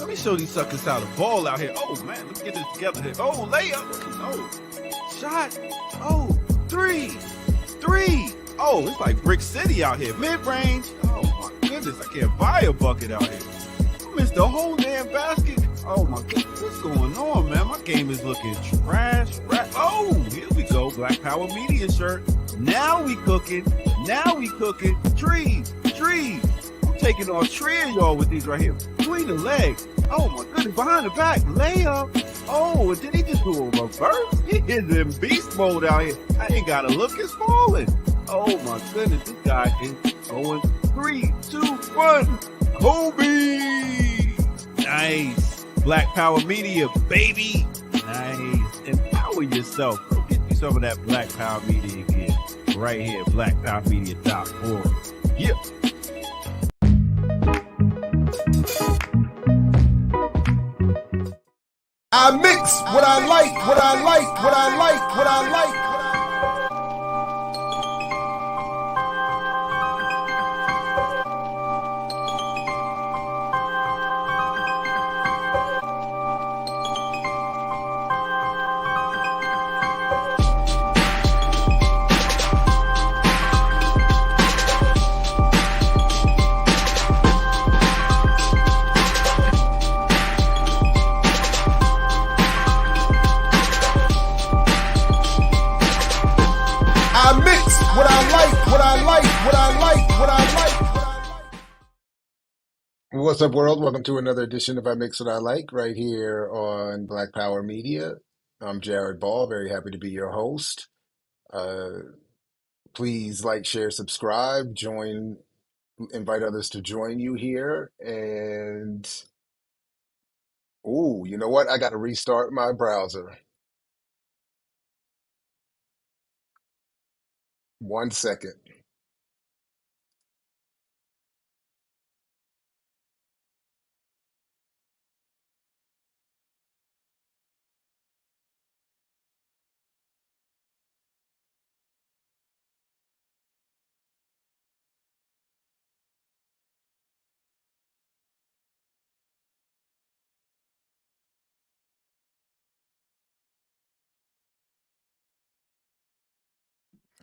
Let me show these suckers how to ball out here. Oh, man, let's get this together here. Oh, layup. Oh, shot. Oh, three. Oh, it's like Brick City out here. Mid-range. Oh, my goodness. I can't buy a bucket out here. I missed the whole damn basket. Oh, my goodness. What's going on, man? My game is looking trash. Oh, here we go. Black Power Media shirt. Now we cooking. Trees. I'm taking on three of y'all with these right here. Between the legs. Oh, my goodness. Behind the back. Layup. Oh, and did he just do a reverse? He is in beast mode out here. I ain't got to look. It's falling. Oh, my goodness. This guy is going 3, 2, 1. Kobe. Nice. Black Power Media, baby. Nice. Empower yourself. Go get you some of that Black Power Media again. Right here, blackpowermedia.org. Yeah. I mix what I like. What's up, world? Welcome to another edition of I Mix What I Like right here on Black Power Media. I'm Jared Ball, very happy to be your host. Please like, share, subscribe, invite others to join you here. And, you know what? I got to restart my browser. 1 second.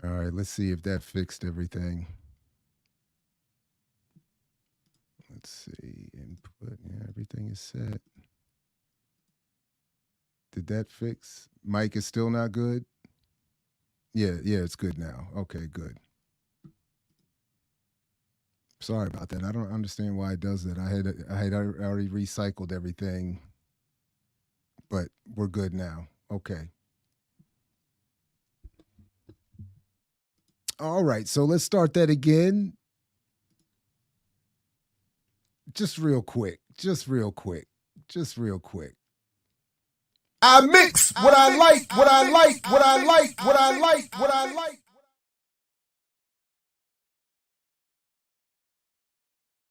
All right, let's see if that fixed everything. Let's see, input, yeah, everything is set. Did that fix? Mic is still not good? Yeah, it's good now. Okay, good. Sorry about that. I don't understand why it does that. I had already recycled everything, but we're good now. Okay. All right, so let's start that again. Just real quick. I mix what I like.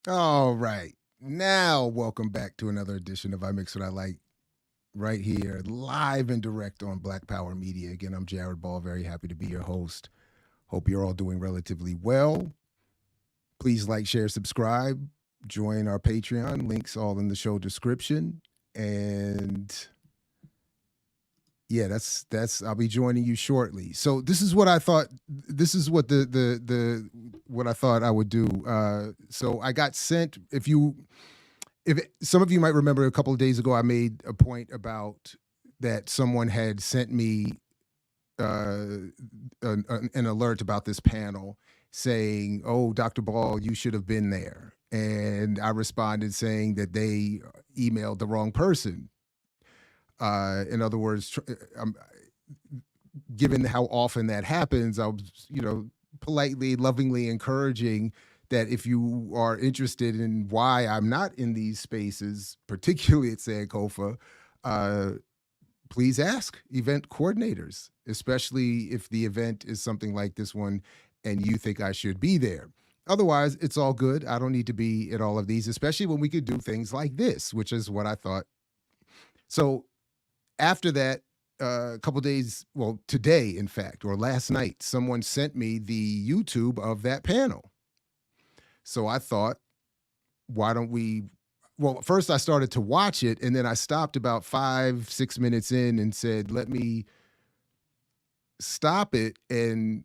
All right. Now, welcome back to another edition of I Mix What I Like right here, live and direct on Black Power Media. Again, I'm Jared Ball, very happy to be your host. Hope you're all doing relatively well. Please like, share, subscribe, join our Patreon. Links all in the show description. And yeah, that's I'll be joining you shortly. So this is what I thought. This is what what I thought I would do. So I got sent. If some of you might remember, a couple of days ago, I made a point about that someone had sent me an alert about this panel saying, "Oh, Dr. Ball, you should have been there." And I responded saying that they emailed the wrong person. In other words, given how often that happens, I was, politely, lovingly encouraging that if you are interested in why I'm not in these spaces, particularly at Sankofa, please ask event coordinators, especially if the event is something like this one and you think I should be there. Otherwise, it's all good. I don't need to be at all of these, especially when we could do things like this, which is what I thought. So after that, a couple days, well, today, in fact, or last night, someone sent me the YouTube of that panel. So I thought, why don't we well, first I started to watch it, and then I stopped about 5-6 minutes in and said, let me stop it and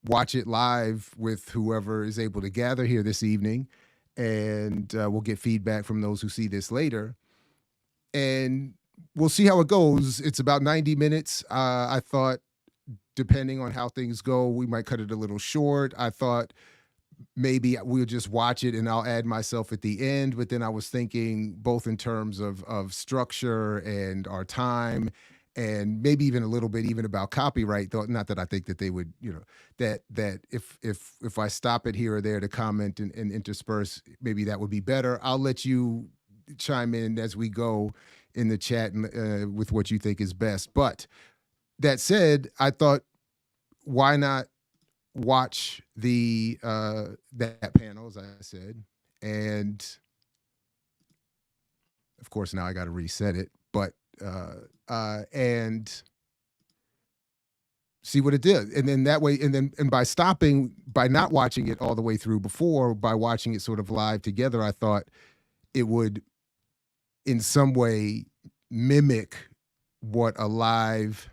watch it live with whoever is able to gather here this evening. And we'll get feedback from those who see this later. And we'll see how it goes. It's about 90 minutes. I thought, depending on how things go, we might cut it a little short. I thought maybe we'll just watch it and I'll add myself at the end. But then I was thinking both in terms of structure and our time, and maybe even a little bit even about copyright. Though not that I think that they would, that if I stop it here or there to comment and intersperse, maybe that would be better. I'll let you chime in as we go in the chat and with what you think is best. But that said, I thought, why not watch the that panel, as I said, and of course now I got to reset it, but and see what it did, and then that way, and by not watching it all the way through before, by watching it sort of live together, I thought it would in some way mimic what a live,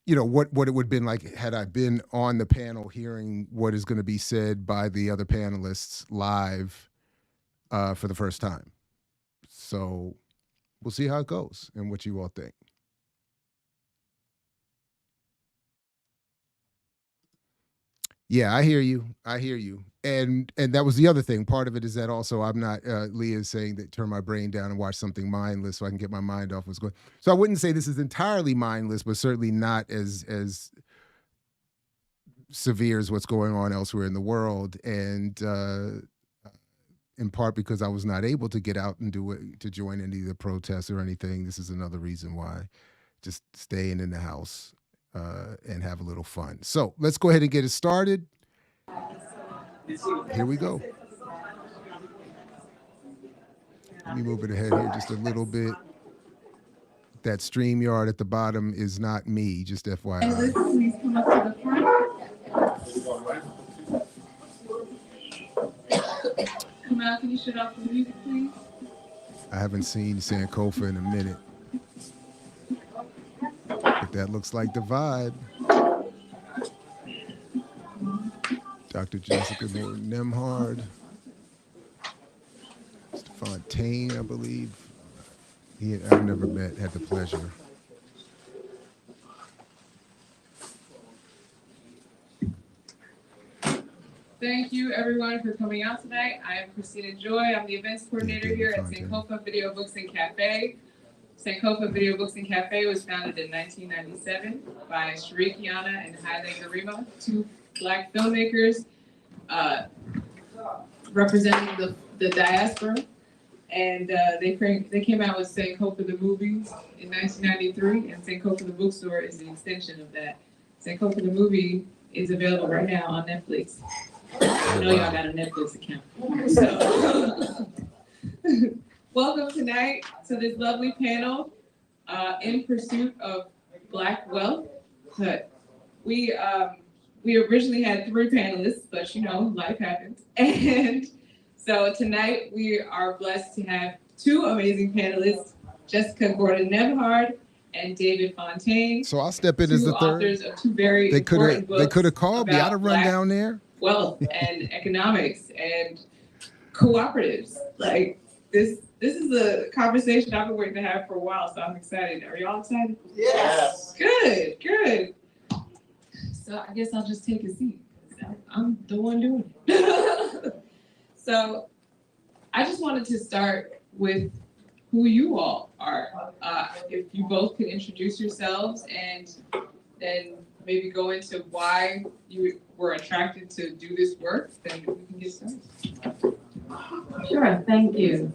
what it would have been like had I been on the panel hearing what is going to be said by the other panelists live for the first time. So we'll see how it goes and what you all think. Yeah, I hear you. And that was the other thing. Part of it is that also I'm not, Leah is saying that turn my brain down and watch something mindless so I can get my mind off what's going. So I wouldn't say this is entirely mindless, but certainly not as severe as what's going on elsewhere in the world. And in part because I was not able to get out and to join any of the protests or anything. This is another reason why just staying in the house and have a little fun. So let's go ahead and get it started. Here we go. Let me move it ahead here just a little bit. That StreamYard at the bottom is not me, just FYI. Please come up to the front. Come out, can you shut off the music, please? I haven't seen Sankofa in a minute. But that looks like the vibe. Dr. Jessica Nemhard. Mr. Fontaine, I believe. I've never had the pleasure. Thank you, everyone, for coming out tonight. I am Christina Joy. I'm the events coordinator here at Sankofa Video Books and Cafe. Sankofa Video Books and Cafe was founded in 1997 by Sharik Yana and Haile Garima, two Black filmmakers representing the diaspora. And they came out with Sankofa the Movie in 1993, and Sankofa the Bookstore is the extension of that. Sankofa the Movie is available right now on Netflix. I know y'all got a Netflix account. So, welcome tonight to this lovely panel, In Pursuit of Black Wealth. We originally had 3 panelists, but life happens. And so tonight we are blessed to have 2 amazing panelists, Jessica Gordon-Nemhard and David Fontaine. So I'll step in as the third. Authors of 2 very important books. They could have called me. I'd have run down there. Wealth and economics and cooperatives. Like this is a conversation I've been waiting to have for a while, so I'm excited. Are y'all excited? Yes. Good. So I guess I'll just take a seat. I'm the one doing it. So I just wanted to start with who you all are. If you both could introduce yourselves and then maybe go into why you were attracted to do this work, then we can get started. Sure, thank you.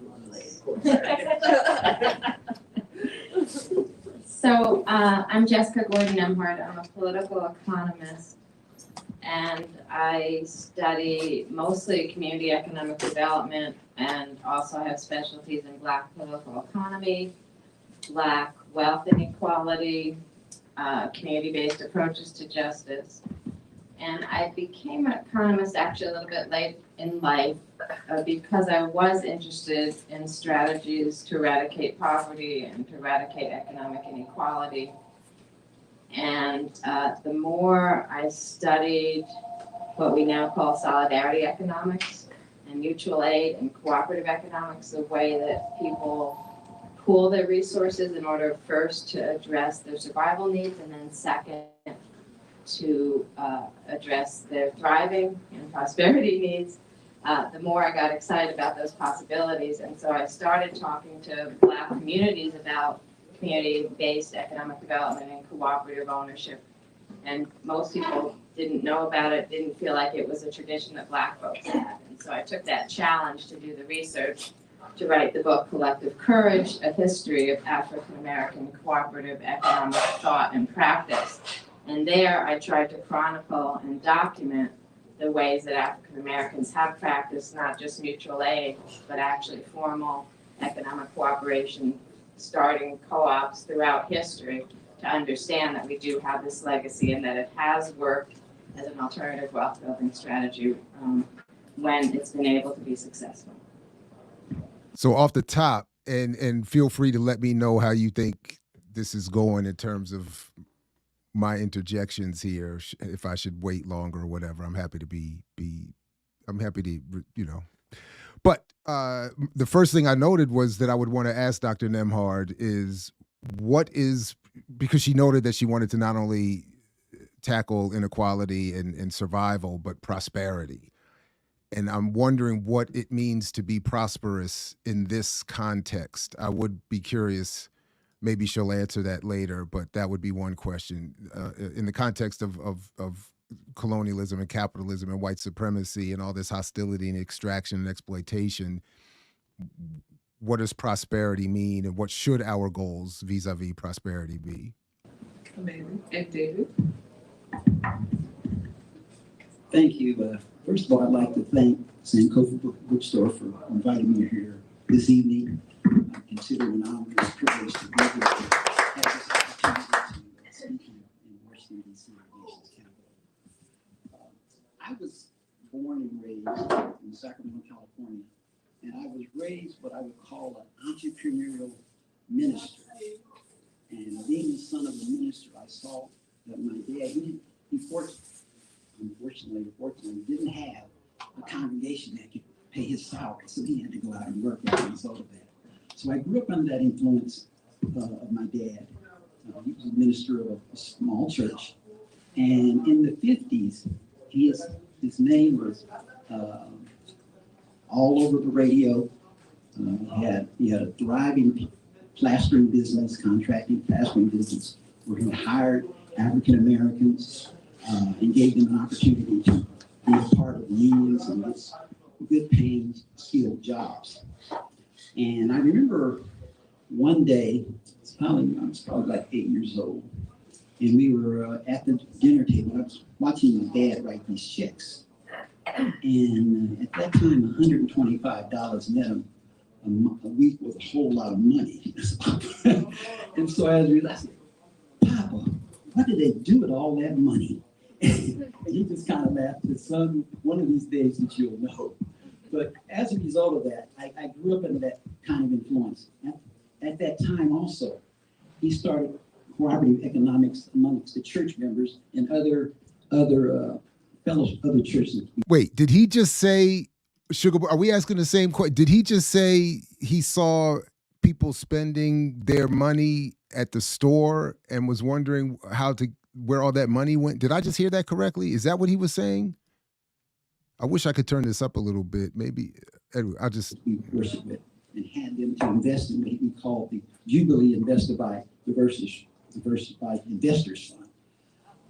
So I'm Jessica Gordon-Nemhard. I'm a political economist, and I study mostly community economic development and also have specialties in Black political economy, Black wealth inequality, community-based approaches to justice. And I became an economist actually a little bit late in life because I was interested in strategies to eradicate poverty and to eradicate economic inequality. And the more I studied what we now call solidarity economics and mutual aid and cooperative economics, the way that people pool their resources in order first to address their survival needs and then second to address their thriving and prosperity needs, the more I got excited about those possibilities. And so I started talking to Black communities about community-based economic development and cooperative ownership. And most people didn't know about it, didn't feel like it was a tradition that Black folks had. And so I took that challenge to do the research to write the book Collective Courage, A History of African American Cooperative Economic Thought and Practice. And there I tried to chronicle and document the ways that African Americans have practiced not just mutual aid, but actually formal economic cooperation, starting co-ops throughout history, to understand that we do have this legacy and that it has worked as an alternative wealth building strategy when it's been able to be successful. So off the top, and feel free to let me know how you think this is going in terms of my interjections here, if I should wait longer or whatever. I'm happy to I'm happy to, you know. But the first thing I noted was that I would want to ask Dr. Nemhard is because she noted that she wanted to not only tackle inequality and survival, but prosperity. And I'm wondering what it means to be prosperous in this context. I would be curious. Maybe she'll answer that later, but that would be one question. In the context of colonialism and capitalism and white supremacy and all this hostility and extraction and exploitation, what does prosperity mean, and what should our goals vis-a-vis prosperity be? Amazing. And David? Thank you. First of all, I'd like to thank Sankofa Bookstore for inviting me here this evening. I consider it an honor and a privilege to be here to have this opportunity to speak in Washington, D.C., nation's capital. I was born and raised in Sacramento, California, and I was raised what I would call an entrepreneurial minister. And being the son of a minister, I saw that my dad, unfortunately, didn't have a congregation that could pay his salary, so he had to go out and work as a result of that. So I grew up under that influence of my dad. He was a minister of a small church. And in the 50s, his name was all over the radio. He had a thriving plastering business, contracting plastering business, where he hired African Americans and gave them an opportunity to be a part of unions and get good paying, skilled jobs. And I remember one day, I was probably like 8 years old, and we were at the dinner table. I was watching my dad write these checks. And at that time, $125 net a week was a whole lot of money. And so I realized, Papa, what did they do with all that money? He just kind of laughed. His son, one of these days that you'll know. But as a result of that, I grew up in that kind of influence. At that time also, he started cooperative economics amongst the church members and other churches. Wait, did he just say, Sugar Boy, are we asking the same question? Did he just say he saw people spending their money at the store and was wondering where all that money went? Did I just hear that correctly? Is that what he was saying? I wish I could turn this up a little bit. Maybe, anyway, we worship it and had them to invest in what we call the Jubilee Diversified Investors Fund.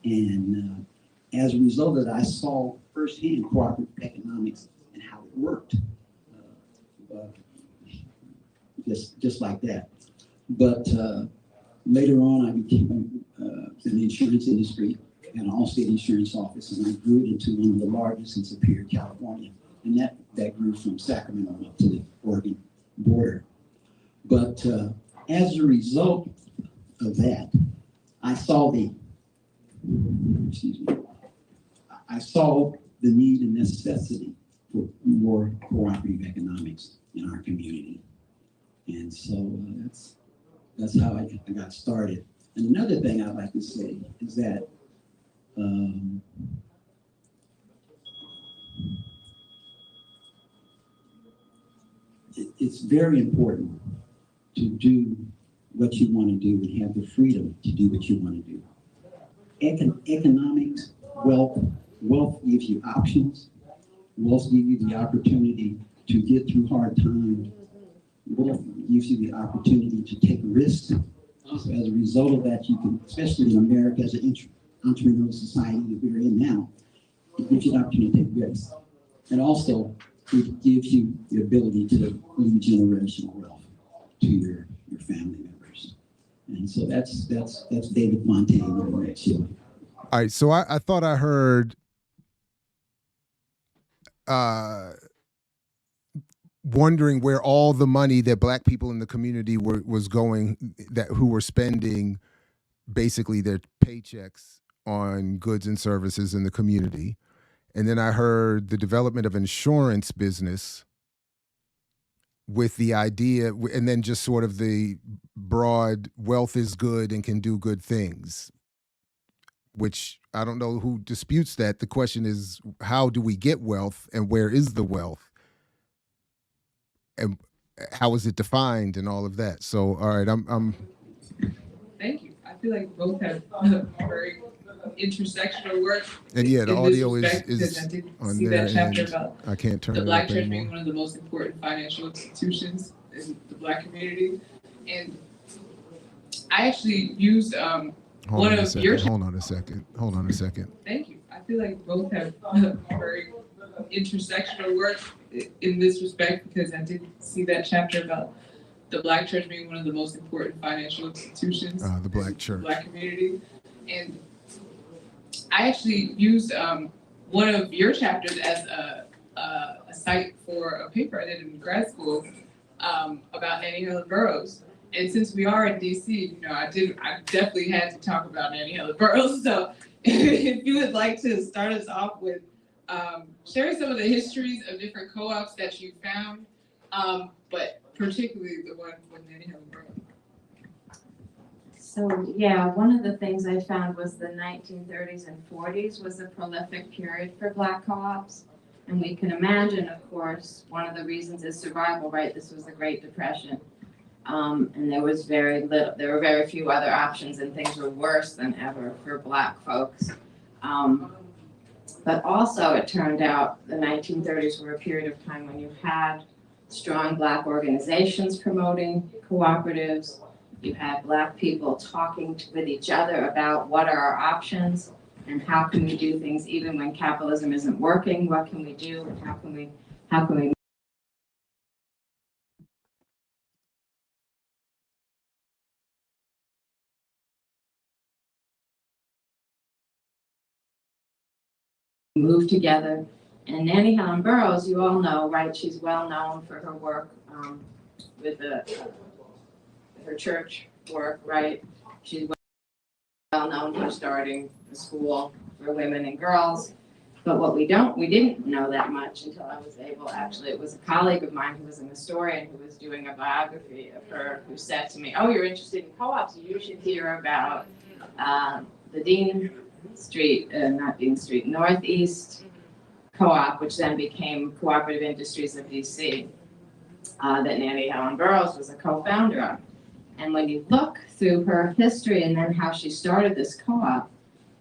And as a result of that, I saw firsthand cooperative economics and how it worked, just like that. But later on, I became in the insurance industry, at an Allstate insurance office, and I grew it into one of the largest in Superior, California. And that grew from Sacramento up to the Oregon border. But as a result of that, I saw I saw the need and necessity for more cooperative economics in our community. And so that's how I got started. And another thing I'd like to say is that it's very important to do what you want to do and have the freedom to do what you want to do. Economics, wealth gives you options. Wealth gives you the opportunity to get through hard times. Wealth gives you the opportunity to take risks. So as a result of that, you can, especially in America as an entrepreneurial society that we're in now, it gives you the opportunity to take risks. And also, it gives you the ability to leave generational wealth to your family members. And so that's David Fontaine in a nutshell. All right, so I thought I heard wondering where all the money that Black people in the community was going, who were spending basically their paychecks on goods and services in the community. And then I heard the development of insurance business with the idea, and then just sort of the broad wealth is good and can do good things, which I don't know who disputes that. The question is, how do we get wealth and where is the wealth? And how is it defined and all of that? So, all right, I'm Thank you. I feel like both have very intersectional work. And yeah, the audio is I did on see there, that chapter and about I can't turn the it Black up church anymore. being one of the most important financial institutions in the Black community. And I actually used one of your... Hold on a second. Thank you. I feel like both have very intersectional work in this respect, because I did see that chapter about the Black church being one of the most important financial institutions. The Black church. In the Black community. And I actually used one of your chapters as a site for a paper I did in grad school about Nannie Helen Burroughs. And since we are in DC, you know, I definitely had to talk about Nannie Helen Burroughs. So if you would like to start us off with sharing some of the histories of different co-ops that you found, but particularly the one with Nannie Helen Burroughs. So yeah, one of the things I found was the 1930s and 40s was a prolific period for Black co-ops. And we can imagine, of course, one of the reasons is survival, right? This was the Great Depression. And there was there were very few other options, and things were worse than ever for Black folks. But also it turned out the 1930s were a period of time when you had strong Black organizations promoting cooperatives. You had Black people talking with each other about what are our options and how can we do things even when capitalism isn't working. What can we do, and how can we move together. And Nannie Helen Burroughs, you all know, right? She's well known for her work with her church work, right? She's well known for starting a school for women and girls. But what we didn't know that much until I was able, actually, it was a colleague of mine who was an historian who was doing a biography of her, who said to me, "Oh, you're interested in co-ops, you should hear about the Northeast Co-op, which then became Cooperative Industries of DC, that Nannie Helen Burroughs was a co-founder of." And when you look through her history and then how she started this co-op,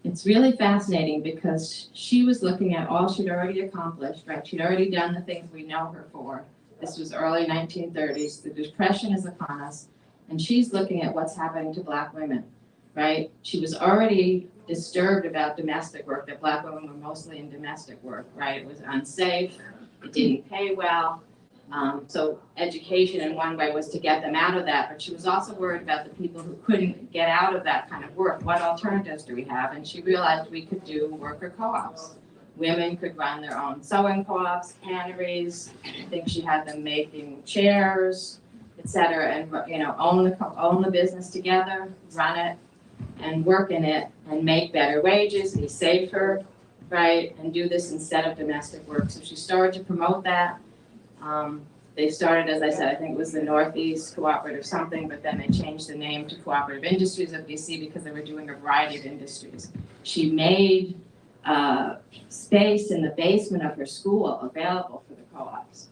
it's really fascinating because she was looking at all she'd already accomplished, right? She'd already done the things we know her for. This was early 1930s. The Depression is upon us. And she's looking at what's happening to Black women, right? She was already disturbed about domestic work, that Black women were mostly in domestic work, right? It was unsafe, it didn't pay well. So education in one way was to get them out of that, but she was also worried about the people who couldn't get out of that kind of work. What alternatives do we have? And she realized we could do worker co-ops. Women could run their own sewing co-ops, canneries. I think she had them making chairs, etc., and own the business together, run it, and work in it, and make better wages, be safer, right, and do this instead of domestic work. So she started to promote that. They started, as I said, I think it was the Northeast Cooperative something, but then they changed the name to Cooperative Industries of BC because they were doing a variety of industries. She made space in the basement of her school available for the co-ops.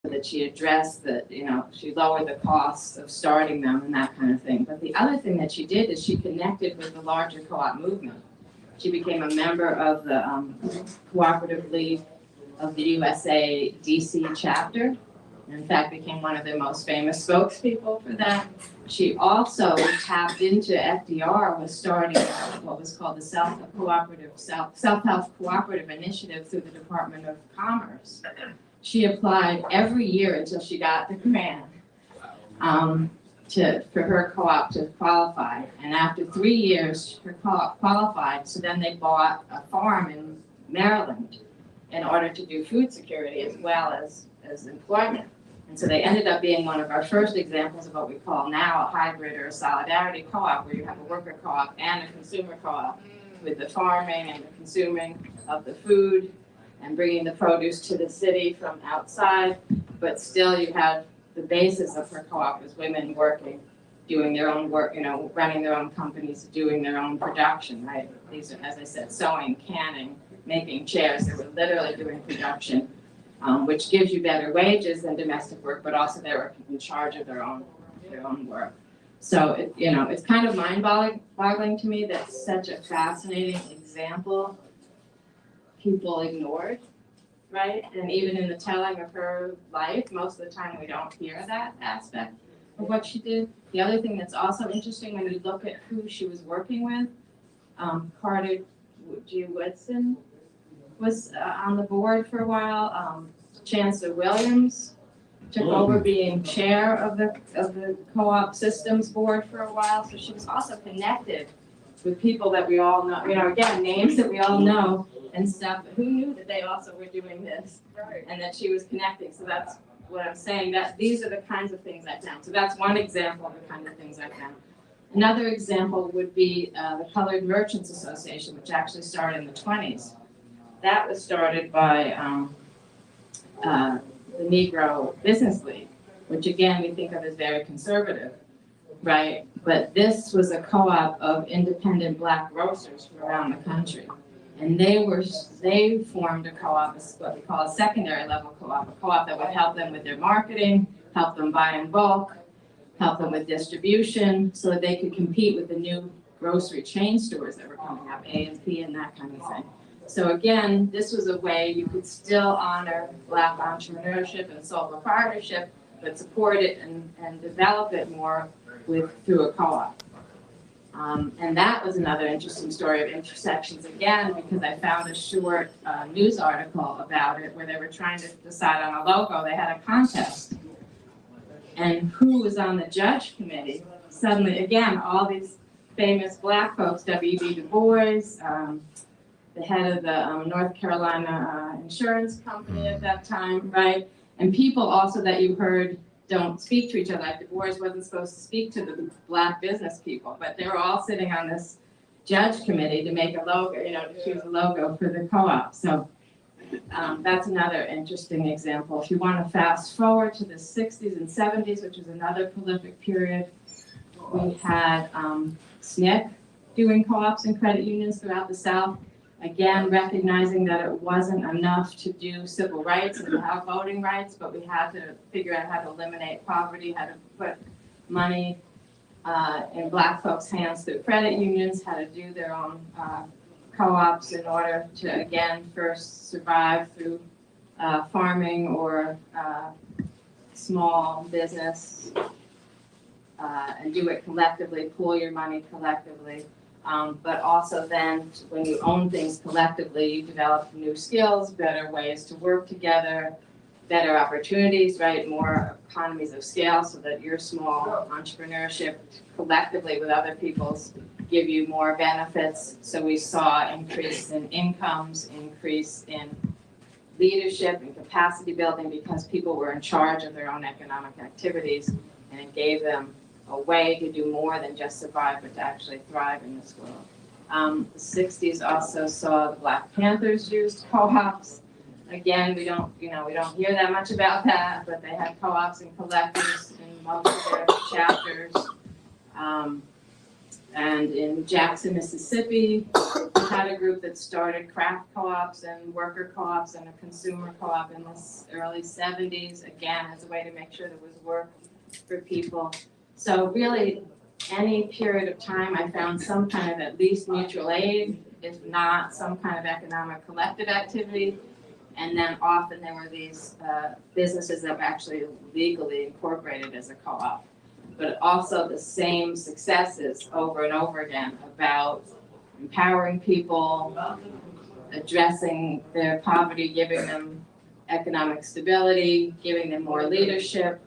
That she addressed that, she lowered the costs of starting them and that kind of thing. But the other thing that she did is she connected with the larger co-op movement. She became a member of the Cooperative League of the USA DC chapter. And in fact, became one of the most famous spokespeople for that. She also tapped into FDR was starting what was called the Self-Help Cooperative Initiative through the Department of Commerce. She applied every year until she got the grant for her co-op to qualify. And after 3 years, her co-op qualified. So then they bought a farm in Maryland in order to do food security as well as employment. And so they ended up being one of our first examples of what we call now a hybrid or a solidarity co-op, where you have a worker co-op and a consumer co-op with the farming and the consuming of the food and bringing the produce to the city from outside, but still you have the basis of her co-op as women working, doing their own work, running their own companies, doing their own production, right? These are, as I said, sewing, canning, making chairs. They were literally doing production, which gives you better wages than domestic work, but also they were in charge of their own work. So it's kind of mind-boggling to me that such a fascinating example people ignored, right? And even in the telling of her life, most of the time we don't hear that aspect of what she did. The other thing that's also interesting when you look at who she was working with, Carter G. Woodson was on the board for a while. Chancellor Williams took over being chair of the co-op systems board for a while. So she was also connected with people that we all know, again, names that we all know and stuff, but who knew that they also were doing this, right? And that she was connecting. So that's what I'm saying, that these are the kinds of things I found. So that's one example of the kind of things I found. Another example would be the Colored Merchants Association, which actually started in the 20s. That was started by the Negro Business League, which again, we think of as very conservative, right? But this was a co-op of independent Black grocers from around the country. And they formed a co-op, what we call a secondary level co-op, a co-op that would help them with their marketing, help them buy in bulk, help them with distribution, so that they could compete with the new grocery chain stores that were coming up, A&P and that kind of thing. So again, this was a way you could still honor Black entrepreneurship and sole proprietorship, but support it and develop it more through a co-op. And that was another interesting story of intersections again, because I found a short news article about it where they were trying to decide on a logo. They had a contest. And who was on the judge committee? Suddenly, again, all these famous Black folks, W.E.B. Du Bois, the head of the North Carolina insurance company at that time, right? And people also that you heard don't speak to each other. Like Du Bois wasn't supposed to speak to the Black business people, but they were all sitting on this judge committee to make a logo, to choose a logo for the co-op. So that's another interesting example. If you want to fast forward to the 60s and 70s, which is another prolific period, we had SNCC doing co-ops and credit unions throughout the South. Again, recognizing that it wasn't enough to do civil rights and to have voting rights, but we had to figure out how to eliminate poverty, how to put money in Black folks' hands through credit unions, how to do their own co-ops in order to, again, first survive through farming or small business and do it collectively, pool your money collectively. But also then when you own things collectively, you develop new skills, better ways to work together, better opportunities, right? More economies of scale so that your small entrepreneurship collectively with other people's give you more benefits. So we saw increase in incomes, increase in leadership and capacity building because people were in charge of their own economic activities, and it gave them a way to do more than just survive, but to actually thrive in this world. The 60s also saw the Black Panthers use co-ops. Again, we don't hear that much about that, but they had co-ops and collectives in most of their chapters. And in Jackson, Mississippi, we had a group that started craft co-ops and worker co-ops and a consumer co-op in the early 70s, again, as a way to make sure there was work for people. So really, any period of time, I found some kind of at least mutual aid, if not some kind of economic collective activity. And then often there were these businesses that were actually legally incorporated as a co-op. But also the same successes over and over again about empowering people, addressing their poverty, giving them economic stability, giving them more leadership,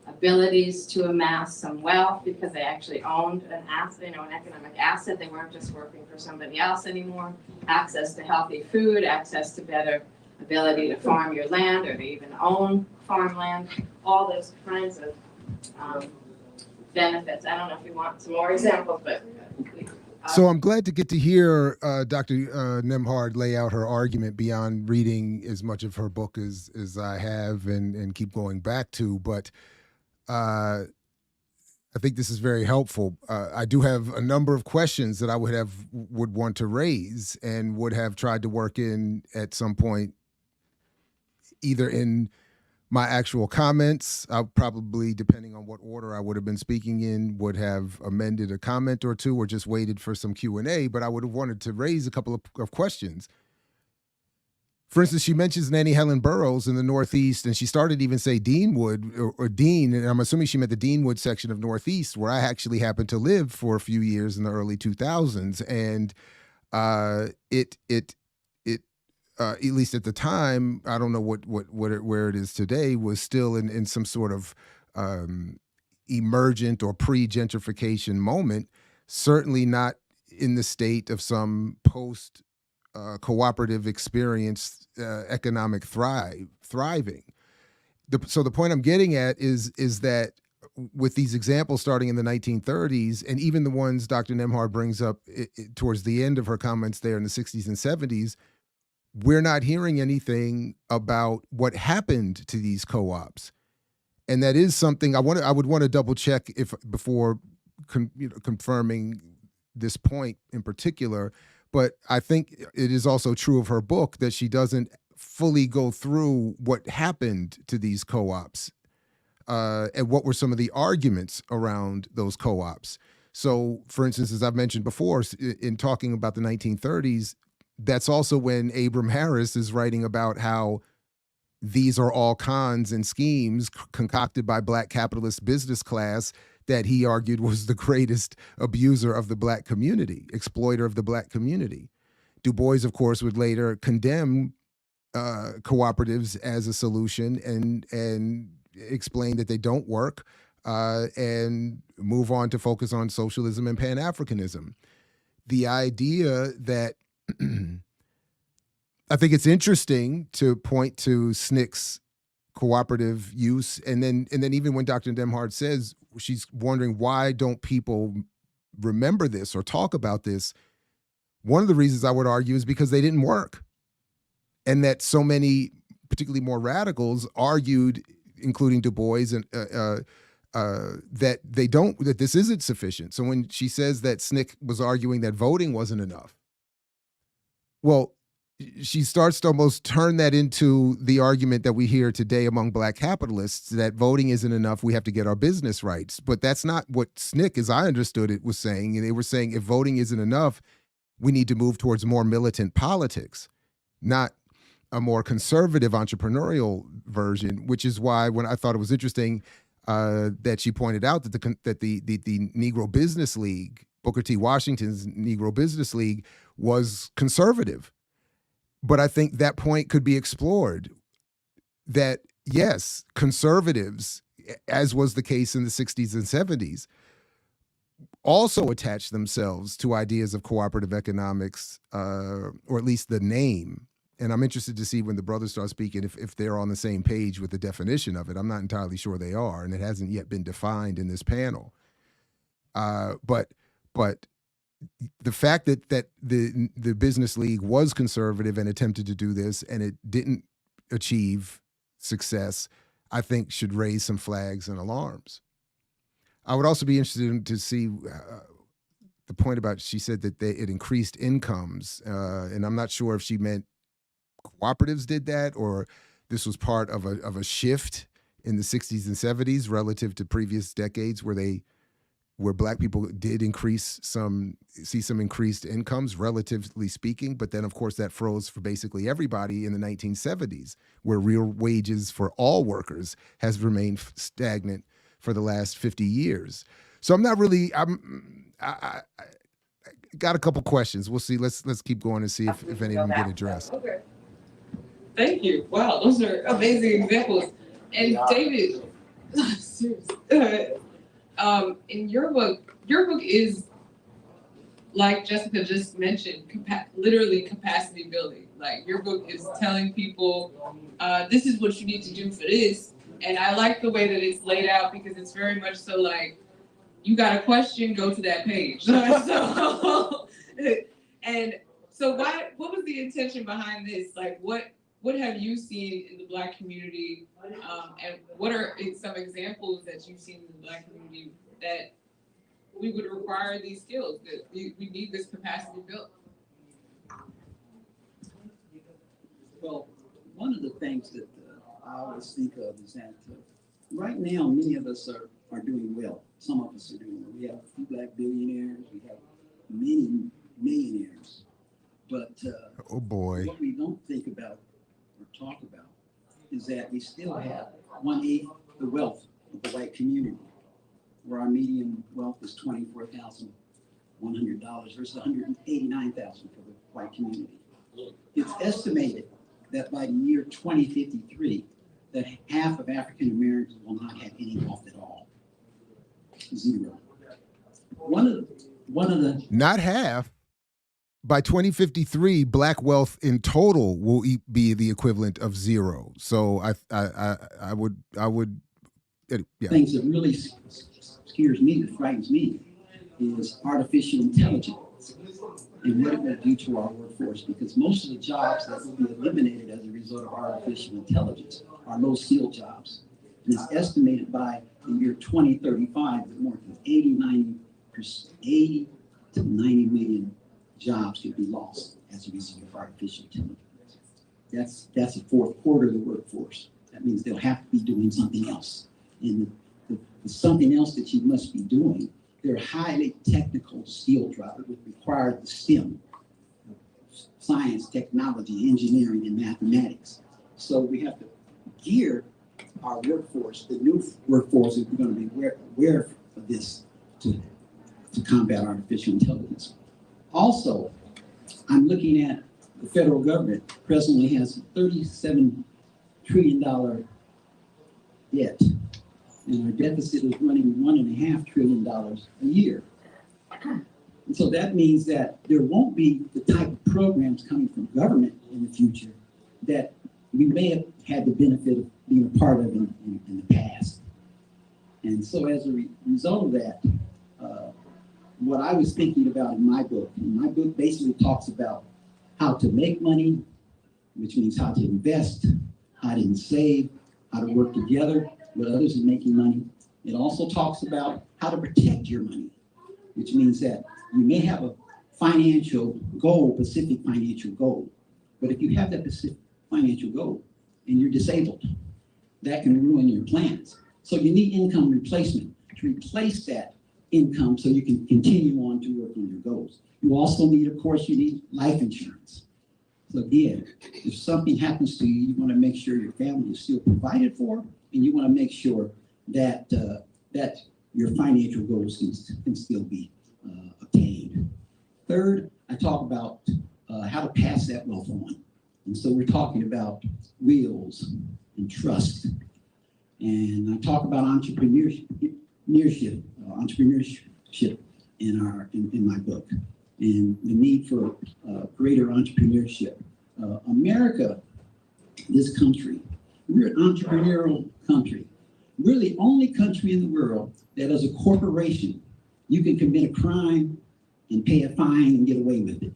abilities to amass some wealth because they actually owned an asset, an economic asset. They weren't just working for somebody else anymore. Access to healthy food, access to better ability to farm your land or to even own farmland, all those kinds of benefits. I don't know if you want some more examples, but. So I'm glad to get to hear Dr. Nembhard lay out her argument beyond reading as much of her book as I have and keep going back to. But I think this is very helpful. I do have a number of questions that I would want to raise and would have tried to work in at some point, either in my actual comments. I probably, depending on what order I would have been speaking in, would have amended a comment or two or just waited for some Q&A, but I would have wanted to raise a couple of questions. For instance, she mentions Nannie Helen Burroughs in the Northeast, and she started to even say Deanwood or Dean, and I'm assuming she meant the Deanwood section of Northeast, where I actually happened to live for a few years in the early 2000s. And at least at the time, I don't know where it is today, was still in some sort of emergent or pre-gentrification moment, certainly not in the state of some post cooperative experience, economic thriving. So the point I'm getting at is that with these examples starting in the 1930s, and even the ones Dr. Nembhard brings up towards the end of her comments there in the 60s and 70s, we're not hearing anything about what happened to these co-ops. And that is something I would want to double check before confirming this point in particular. But I think it is also true of her book that she doesn't fully go through what happened to these co-ops and what were some of the arguments around those co-ops. So, for instance, as I've mentioned before, in talking about the 1930s, that's also when Abram Harris is writing about how these are all cons and schemes concocted by Black capitalist business class that he argued was the greatest abuser of the Black community, exploiter of the Black community. Du Bois, of course, would later condemn cooperatives as a solution and explain that they don't work and move on to focus on socialism and Pan-Africanism. The idea that I think it's interesting to point to SNCC's cooperative use, and then even when Dr. Nembhard says she's wondering why don't people remember this or talk about this, one of the reasons I would argue is because they didn't work, and that so many, particularly more radicals, argued, including Du Bois, and that this isn't sufficient. So when she says that SNCC was arguing that voting wasn't enough, well, she starts to almost turn that into the argument that we hear today among Black capitalists, that voting isn't enough, we have to get our business rights. But that's not what SNCC, as I understood it, was saying. And they were saying if voting isn't enough, we need to move towards more militant politics, not a more conservative entrepreneurial version, which is why when I thought it was interesting that she pointed out that the Negro Business League, Booker T. Washington's Negro Business League, was conservative. But I think that point could be explored, that yes, conservatives, as was the case in the 60s and 70s, also attached themselves to ideas of cooperative economics, or at least the name, And I'm interested to see when the brothers start speaking if they're on the same page with the definition of it. I'm not entirely sure they are, and it hasn't yet been defined in this panel. But the fact that the business league was conservative and attempted to do this and it didn't achieve success, I think should raise some flags and alarms. I would also be interested to see the point about, she said that it increased incomes, and I'm not sure if she meant cooperatives did that or this was part of a shift in the 60s and 70s relative to previous decades where Black people did see some increased incomes, relatively speaking. But then, of course, that froze for basically everybody in the 1970s, where real wages for all workers has remained stagnant for the last 50 years. So I got a couple questions. We'll see. Let's keep going and see if any of them get addressed. Okay. Thank you. Wow, those are amazing examples. And David, seriously, in your book is, like Jessica just mentioned, literally capacity building. Like, your book is telling people, this is what you need to do for this. And I like the way that it's laid out, because it's very much so like, you got a question, go to that page. And so what was the intention behind this? Like, what have you seen in the Black community? And what are some examples that you've seen in the Black community that we would require these skills, that we need this capacity built? Well, one of the things that I always think of is that right now, many of us are doing well. Some of us are doing well. We have a few Black billionaires. We have many millionaires. But oh boy, what we don't think about or talk about is that we still have 1/8 the wealth of the white community, where our median wealth is $24,100 versus $189,000 for the white community. It's estimated that by the year 2053, that half of African Americans will not have any wealth at all. Zero. One of the not half. By 2053, Black wealth in total will be the equivalent of zero. So I would, yeah. Things that really scares me, that frightens me, is artificial intelligence and what it will do to our workforce. Because most of the jobs that will be eliminated as a result of artificial intelligence are low-skilled jobs. And it's estimated by the year 2035 that more than 80 to 90 million jobs could be lost as a result of artificial intelligence. That's a fourth quarter of the workforce. That means they'll have to be doing something else. And the something else that you must be doing, they're highly technical skill jobs that require the STEM, science, technology, engineering, and mathematics. So we have to gear our workforce, the new workforce, if we're going to be aware of this to combat artificial intelligence. Also, I'm looking at the federal government presently has $37 trillion debt, and our deficit is running $1.5 trillion a year. And so that means that there won't be the type of programs coming from government in the future that we may have had the benefit of being a part of in the past. And so as a result of that, what I was thinking about in my book basically talks about how to make money, which means how to invest, how to save, how to work together with others in making money. It also talks about how to protect your money, which means that you may have a financial goal, specific financial goal, but if you have that specific financial goal and you're disabled, that can ruin your plans. So you need income replacement to replace that income so you can continue on to work on your goals. You also need, of course, you need life insurance. So again, if something happens to you, you want to make sure your family is still provided for, and you want to make sure that that your financial goals can still be obtained. Third, I talk about how to pass that wealth on. And so we're talking about wills and trust. And I talk about entrepreneurship in my book, and the need for greater entrepreneurship America, this country, we're an entrepreneurial country. We're the only country in the world that as a corporation, you can commit a crime and pay a fine and get away with it.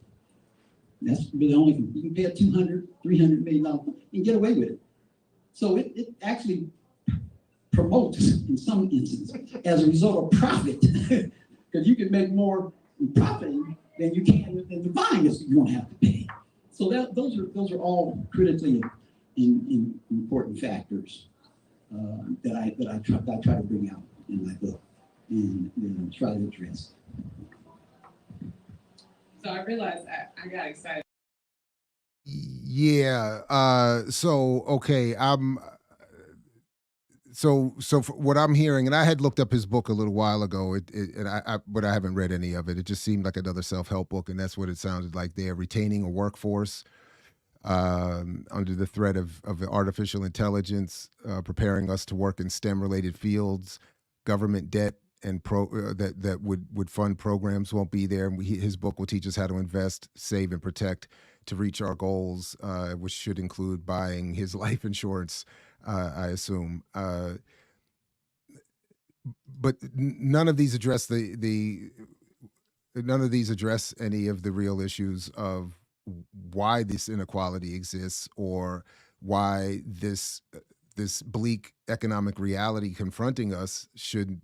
That's really only, you can pay a $200, $300 million and get away with it. So it actually promotes, in some instances, as a result of profit, because you can make more in profiting than you can in the fine is you don't have to pay. So those are all critically important factors that I try to bring out in my book and try to address. So I realized I got excited. Yeah. So okay. So what I'm hearing, and I had looked up his book a little while ago, but I haven't read any of it. It just seemed like another self-help book, and that's what it sounded like. They're retaining a workforce under the threat of artificial intelligence, preparing us to work in STEM-related fields. Government debt and that would fund programs won't be there. His book will teach us how to invest, save, and protect to reach our goals, which should include buying his life insurance, I assume. But none of these address none of these address any of the real issues of why this inequality exists or why this bleak economic reality confronting us shouldn't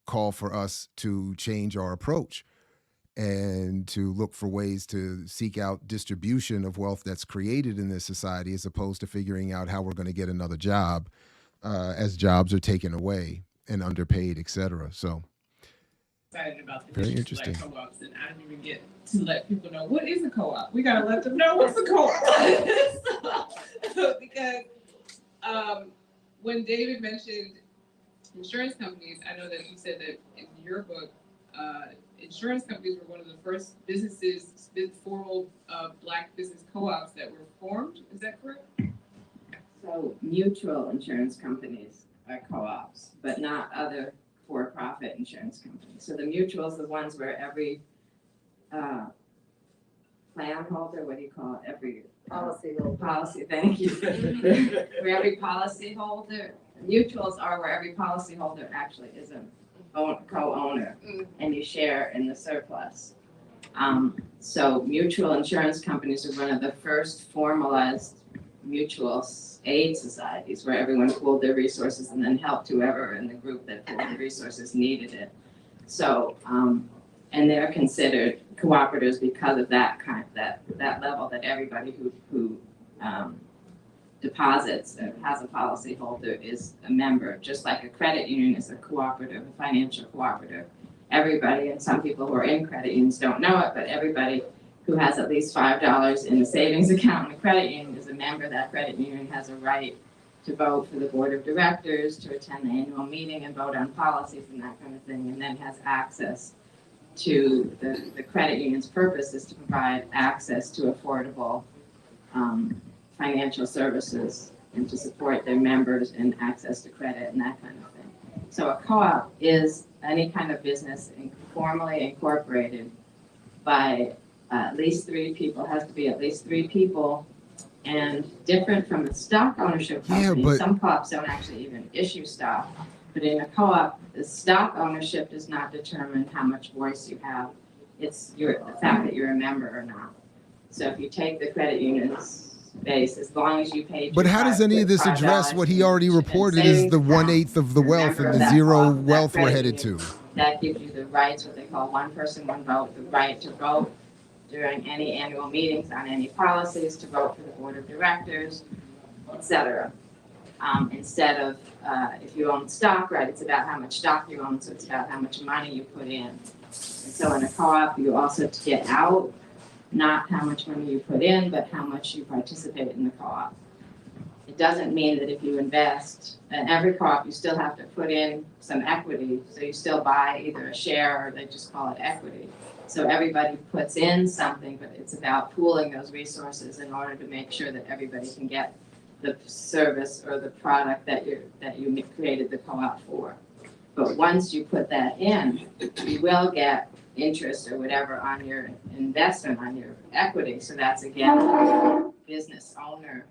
call for us to change our approach and to look for ways to seek out distribution of wealth that's created in this society, as opposed to figuring out how we're going to get another job as jobs are taken away and underpaid, et cetera. So Excited about the very issues interesting. like co-ops, and I didn't even get to let people know what is a co-op. We gotta let them know what's a co-op. Because when David mentioned insurance companies, I know that you said that in your book, insurance companies were one of the first formal Black business co-ops that were formed. Is that correct? So mutual insurance companies are co-ops, but not other for-profit insurance companies. So the mutuals are the ones where every plan holder, what do you call it? Every policy, thank you. Where every policy holder, mutuals are where every policy holder actually is a co-owner and you share in the surplus. So mutual insurance companies are one of the first formalized mutual aid societies where everyone pooled their resources and then helped whoever in the group that pooled the resources needed it. So, and they're considered cooperatives because of that that level, that everybody who deposits or has a policy holder is a member, just like a credit union is a cooperative, a financial cooperative. Everybody, and some people who are in credit unions don't know it, but everybody who has at least $5 in the savings account in a credit union is a member. That credit union has a right to vote for the board of directors, to attend the annual meeting and vote on policies and that kind of thing, and then has access to the credit union's purpose is to provide access to affordable financial services and to support their members in access to credit and that kind of thing. So a co-op is any kind of business formally incorporated by at least 3 people, has to be at least 3 people, and different from a stock ownership company. Yeah, but some co-ops don't actually even issue stock, but in a co-op, the stock ownership does not determine how much voice you have. It's the fact that you're a member or not. So if you take the credit union's base, as long as you pay. But how does any of this address what he already reported is the 1/8 of the wealth and the zero wealth we're headed to? That gives you the rights, what they call one person, one vote, the right to vote during any annual meetings on any policies, to vote for the board of directors, etc. Instead of if you own stock, right, it's about how much stock you own, so it's about how much money you put in. And so in a co-op, you also get out, not how much money you put in, but how much you participate in the co-op. It doesn't mean that if you invest in every co-op, you still have to put in some equity. So you still buy either a share or they just call it equity. So everybody puts in something, but it's about pooling those resources in order to make sure that everybody can get the service or the product that you created the co-op for. But once you put that in, you will get interest or whatever on your investment, on your equity. So that's again, business owner,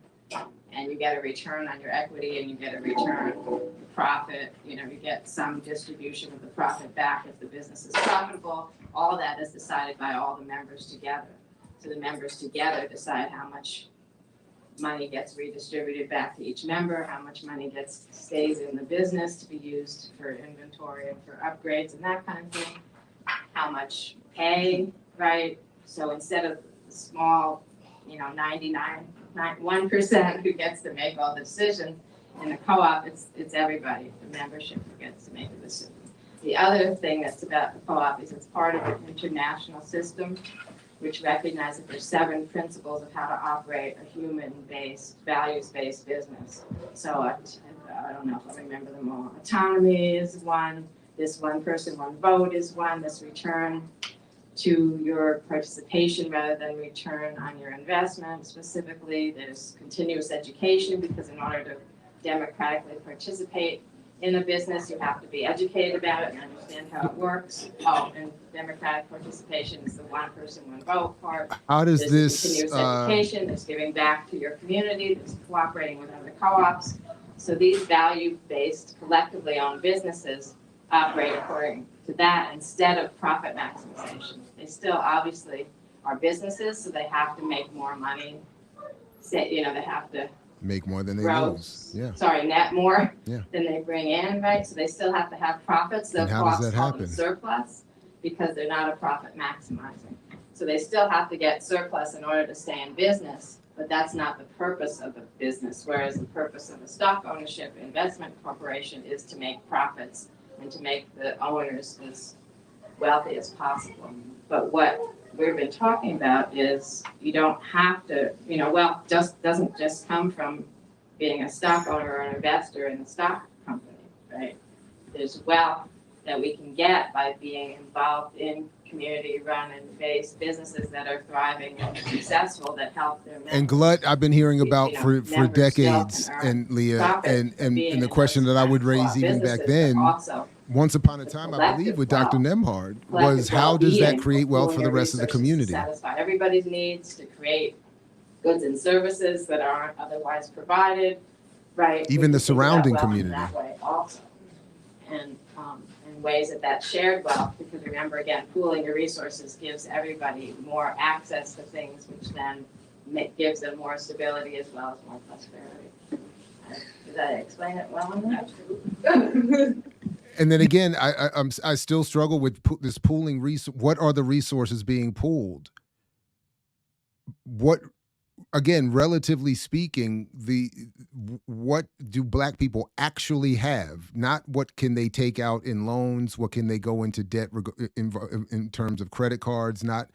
and you get a return on your equity and you get a return profit, you get some distribution of the profit back if the business is profitable. All that is decided by all the members together. So the members together decide how much money gets redistributed back to each member, how much money stays in the business to be used for inventory and for upgrades and that kind of thing, how much pay, right? So instead of the small, 1% who gets to make all the decisions, in the co-op, it's everybody, the membership who gets to make the decision. The other thing that's about the co-op is it's part of an international system which recognizes that there's 7 principles of how to operate a human-based, values-based business. So I don't know if I remember them all. Autonomy is one, this one person, one vote is one, this return to your participation rather than return on your investment. Specifically, there's continuous education, because in order to democratically participate in a business, you have to be educated about it and understand how it works. And democratic participation is the one person, one vote part. How does There's this continuous education, there's giving back to your community, there's cooperating with other co-ops. So these value-based, collectively owned businesses operate according to that instead of profit maximization. They still obviously are businesses, so they have to make more money. They have to make more than they lose? Yeah. Sorry, net more Yeah. than they bring in, right? So they still have to have profits. The And how does co-ops that call them happen? surplus because they're not a profit maximizing. So they still have to get surplus in order to stay in business, but that's not the purpose of the business. Whereas the purpose of a stock ownership investment corporation is to make profits and to make the owners as wealthy as possible. But what we've been talking about is you don't have to, wealth just doesn't just come from being a stock owner or an investor in a stock company, right? There's wealth that we can get by being involved in community-run and based businesses that are thriving and successful that help their members. And glut, I've been hearing about for members decades, still can earn and Leah, profit and being the in question those that I would kind of raise even back businesses, then, but also once upon a time, I believe, with Dr. Nemhard, was how does that create wealth for the rest of the community? Satisfy everybody's needs, to create goods and services that aren't otherwise provided, right? Even the We can think about surrounding wealth in community. that way also. And in ways that shared wealth, because remember, again, pooling your resources gives everybody more access to things, which then gives them more stability as well as more prosperity. Did I explain it well enough? Absolutely. And then again, I still struggle with this pooling. What are the resources being pooled? What, again, relatively speaking, what do Black people actually have? Not what can they take out in loans? What can they go into debt in terms of credit cards? Not,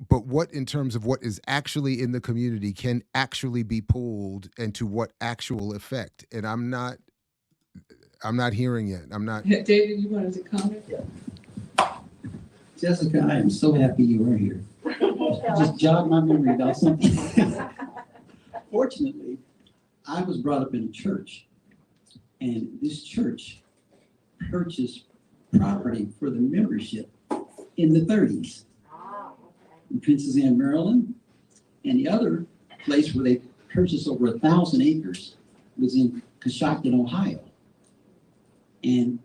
but what in terms of what is actually in the community can actually be pooled, and to what actual effect? And I'm not hearing it. I'm not. David, you wanted to comment? Jessica, I am so happy you are here. Just jog my memory about something. Fortunately, I was brought up in a church, and this church purchased property for the membership in the 30s. In Princess Anne, Maryland, and the other place where they purchased over 1,000 acres was in Coshocton, Ohio. And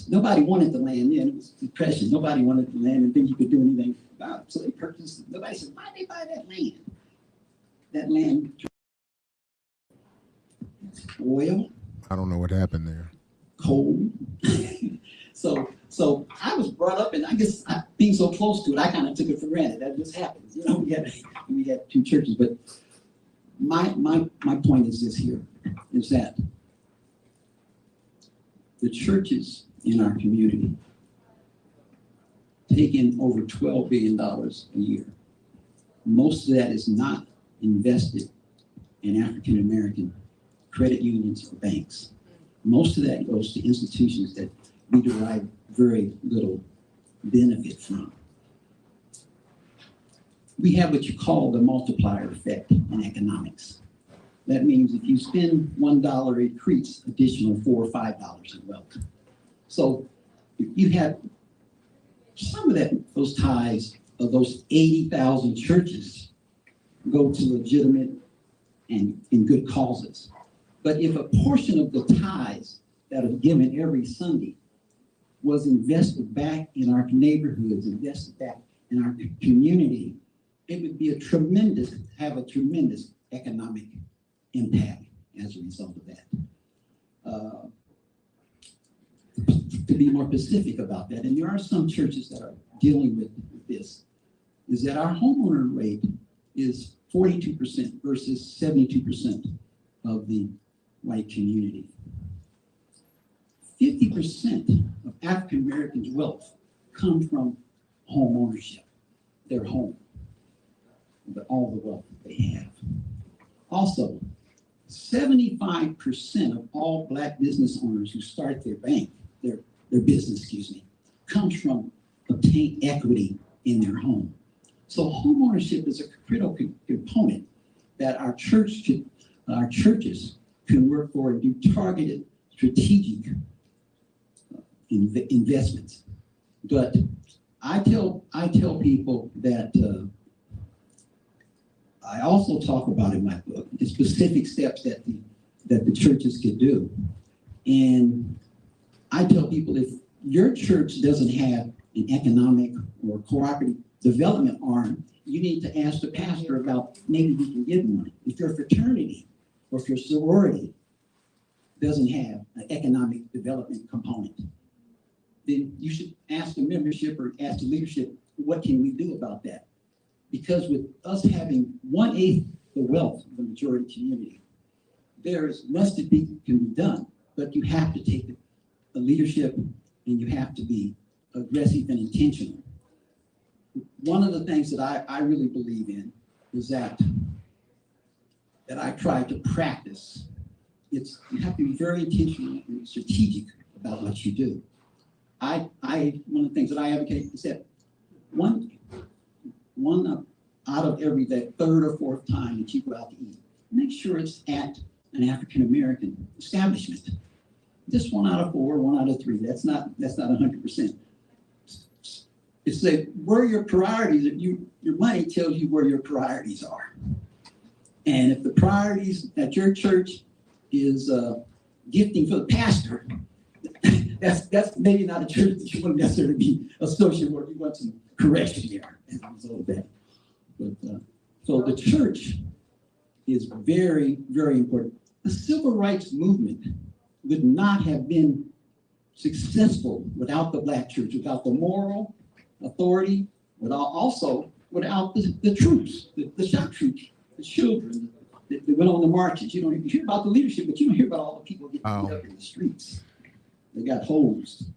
nobody wanted the land then. It was depression. Nobody wanted the land and think you could do anything about it. So they purchased it. Nobody said, why did they buy that land? That land, oil. I don't know what happened there. Coal. So I was brought up, and I guess being so close to it, I kind of took it for granted. That just happens. We had 2 churches, but my point is this here, is that the churches in our community take in over $12 billion a year. Most of that is not invested in African American credit unions or banks. Most of that goes to institutions that we derive very little benefit from. We have what you call the multiplier effect in economics. That means if you spend $1, it creates additional $4 or $5 in wealth. So You had some of those ties of those 80,000 churches go to legitimate and good causes. But if a portion of the tithes that are given every Sunday was invested back in our neighborhoods, invested back in our community, it would be have a tremendous economic impact as a result of that. To be more specific about that, and there are some churches that are dealing with this, is that our homeowner rate is 42% versus 72% of the white community. 50% of African Americans' wealth comes from home ownership, their home, but all the wealth that they have. Also, 75% of all Black business owners who start their business, comes from obtained equity in their home. So home ownership is a critical component that our churches can work for and do targeted strategic investments. But I tell people that I also talk about in my book the specific steps that the churches could do. And I tell people, if your church doesn't have an economic or cooperative development arm, you need to ask the pastor about maybe we can get one. If your fraternity or if your sorority doesn't have an economic development component, then you should ask the membership or ask the leadership, what can we do about that? Because with us having 1/8 the wealth of the majority community, there is much that can be done, but you have to take the leadership and you have to be aggressive and intentional. One of the things that I really believe in is that I try to practice. You have to be very intentional and strategic about what you do. One of the things that I advocate is that one out of every third or fourth time that you go out to eat, make sure it's at an African American establishment. Just 1 out of 4, 1 out of 3. That's not 100%. It's like where your priorities. Your money tells you where your priorities are. And if the priorities at your church is gifting for the pastor, that's maybe not a church that you want to necessarily be associated with. You want some correction there as a result of that. But so the church is very, very important. The civil rights movement would not have been successful without the Black church, without the moral authority, without the troops, the shock troops, the children that went on the marches. You hear about the leadership, but you don't hear about all the people getting beat up in the streets. They got hosed.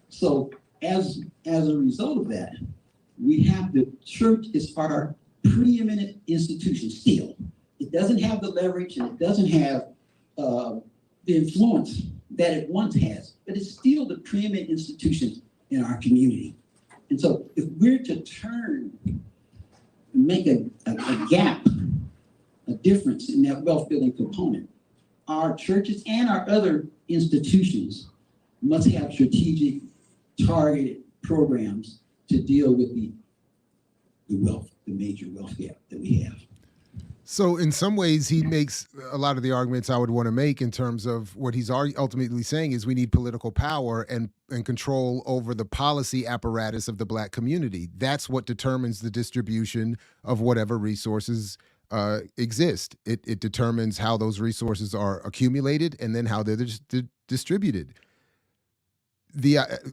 So as a result of that, we have the church is our preeminent institution still. It doesn't have the leverage and it doesn't have the influence that it once has, but it's still the preeminent institution in our community. And so if we're to turn and make a gap, a difference in that wealth building component, our churches and our other institutions must have strategic, targeted programs to deal with the major wealth gap that we have. So in some ways, he makes a lot of the arguments I would want to make in terms of what he's ultimately saying is we need political power and control over the policy apparatus of the Black community. That's what determines the distribution of whatever resources exist. It determines how those resources are accumulated and then how they're distributed.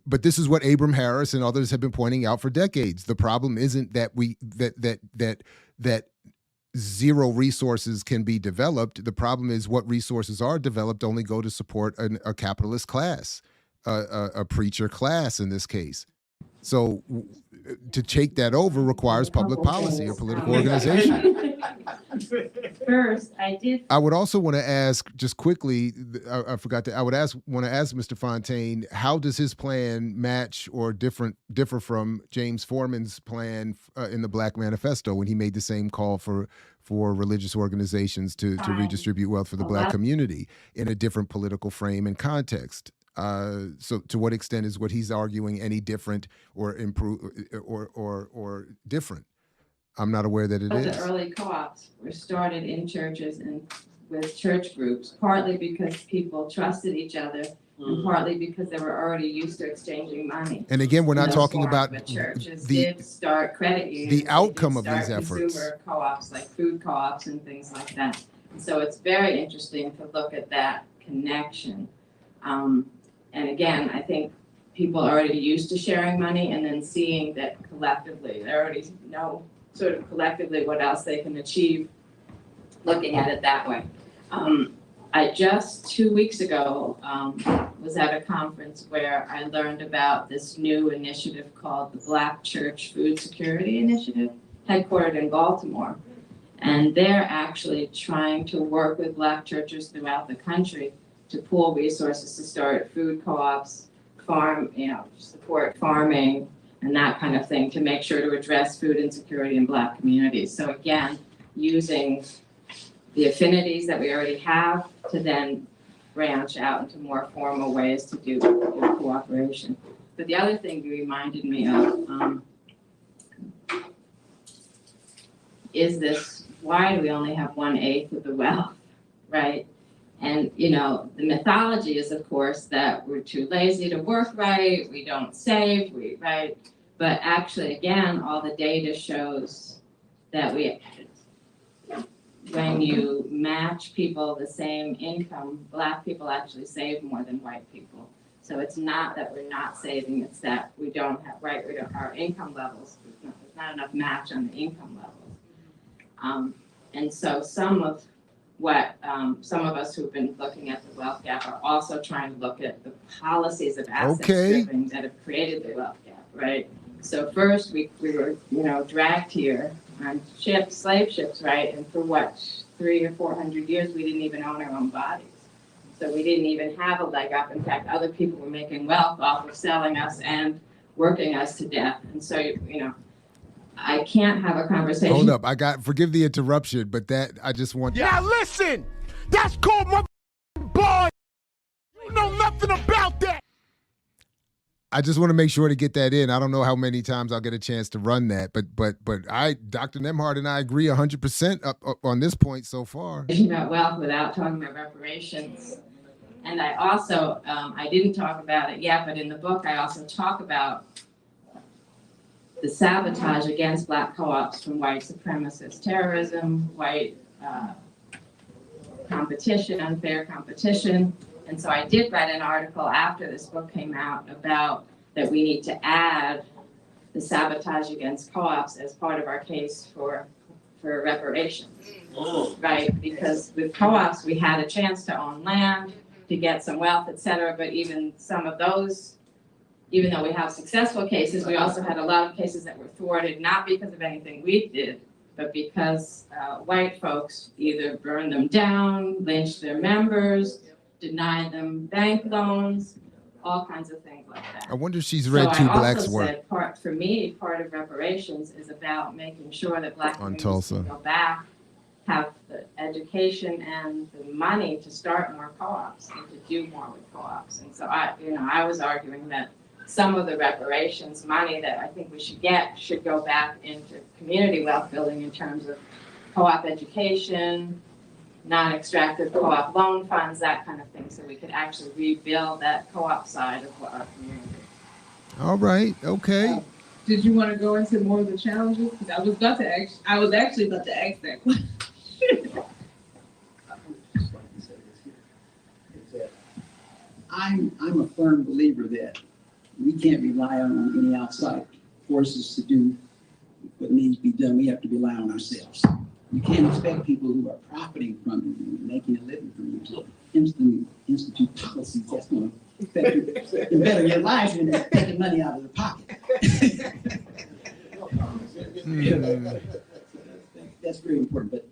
But this is what Abram Harris and others have been pointing out for decades. The problem isn't that that zero resources can be developed. The problem is what resources are developed only go to support a capitalist class, a preacher class in this case. So to take that over requires public policy or political organization. First, I would also want to ask, just quickly, I forgot to, want to ask Mr. Fontaine, how does his plan match or differ from James Foreman's plan in the Black Manifesto when he made the same call for religious organizations to redistribute wealth for the Black community in a different political frame and context? So to what extent is what he's arguing any different or improve or different? I'm not aware that it But is. the early co-ops were started in churches and with church groups, partly because people trusted each other and partly because they were already used to exchanging money. And again, we're not talking about But churches the did start credit unions. the outcome of They did these start efforts. Consumer co-ops like food co-ops and things like that. And so it's very interesting to look at that connection. And again, I think people are already used to sharing money and then seeing that collectively, they already know sort of collectively what else they can achieve, looking at it that way. I just 2 weeks ago was at a conference where I learned about this new initiative called the Black Church Food Security Initiative, headquartered in Baltimore. And they're actually trying to work with Black churches throughout the country to pool resources to start food co-ops, support farming, and that kind of thing to make sure to address food insecurity in Black communities. So again, using the affinities that we already have to then branch out into more formal ways to do cooperation. But the other thing you reminded me of is this, why do we only have 1/8 of the wealth, right? And, the mythology is, of course, that we're too lazy to work right, we don't save, right? But actually, again, all the data shows that when you match people the same income, Black people actually save more than white people. So it's not that we're not saving, it's that we don't have, our income levels, there's not enough match on the income levels. And so some of us who've been looking at the wealth gap are also trying to look at the policies of asset stripping that have created the wealth gap, right? So first we were, dragged here on slave ships, right? And for 300 or 400 years, we didn't even own our own bodies. So we didn't even have a leg up. In fact, other people were making wealth off of selling us and working us to death. And so, I can't have a conversation. Hold up, forgive the interruption, but I just want. Now listen, that's called my boy. You know nothing about that. I just want to make sure to get that in. I don't know how many times I'll get a chance to run that, but Dr. Nemhard and I agree 100% up on this point so far. About wealth without talking about reparations. And I also, I didn't talk about it yet, but in the book, I also talk about the sabotage against Black co-ops from white supremacist terrorism, white competition, unfair competition. And so I did write an article after this book came out about that we need to add the sabotage against co-ops as part of our case for reparations, right? Because with co-ops, we had a chance to own land, to get some wealth, et cetera, but even some of those, even though we have successful cases, we also had a lot of cases that were thwarted, not because of anything we did, but because white folks either burned them down, lynched their members, denied them bank loans, all kinds of things like that. I wonder if she's read Two Blacks' work. For me, part of reparations is about making sure that Black communities can go back, have the education and the money to start more co-ops and to do more with co-ops. And so I was arguing that some of the reparations money that I think we should get should go back into community wealth building in terms of co-op education, non-extractive co-op loan funds, that kind of thing, so we could actually rebuild that co-op side of our community. All right, okay. Did you want to go into more of the challenges? Because I was actually about to ask that question. I'm a firm believer that we can't rely on any outside forces to do what needs to be done. We have to rely on ourselves. You can't expect people who are profiting from you and making a living from you to institute policies that's going to better your life than taking money out of the pocket. That's very important. But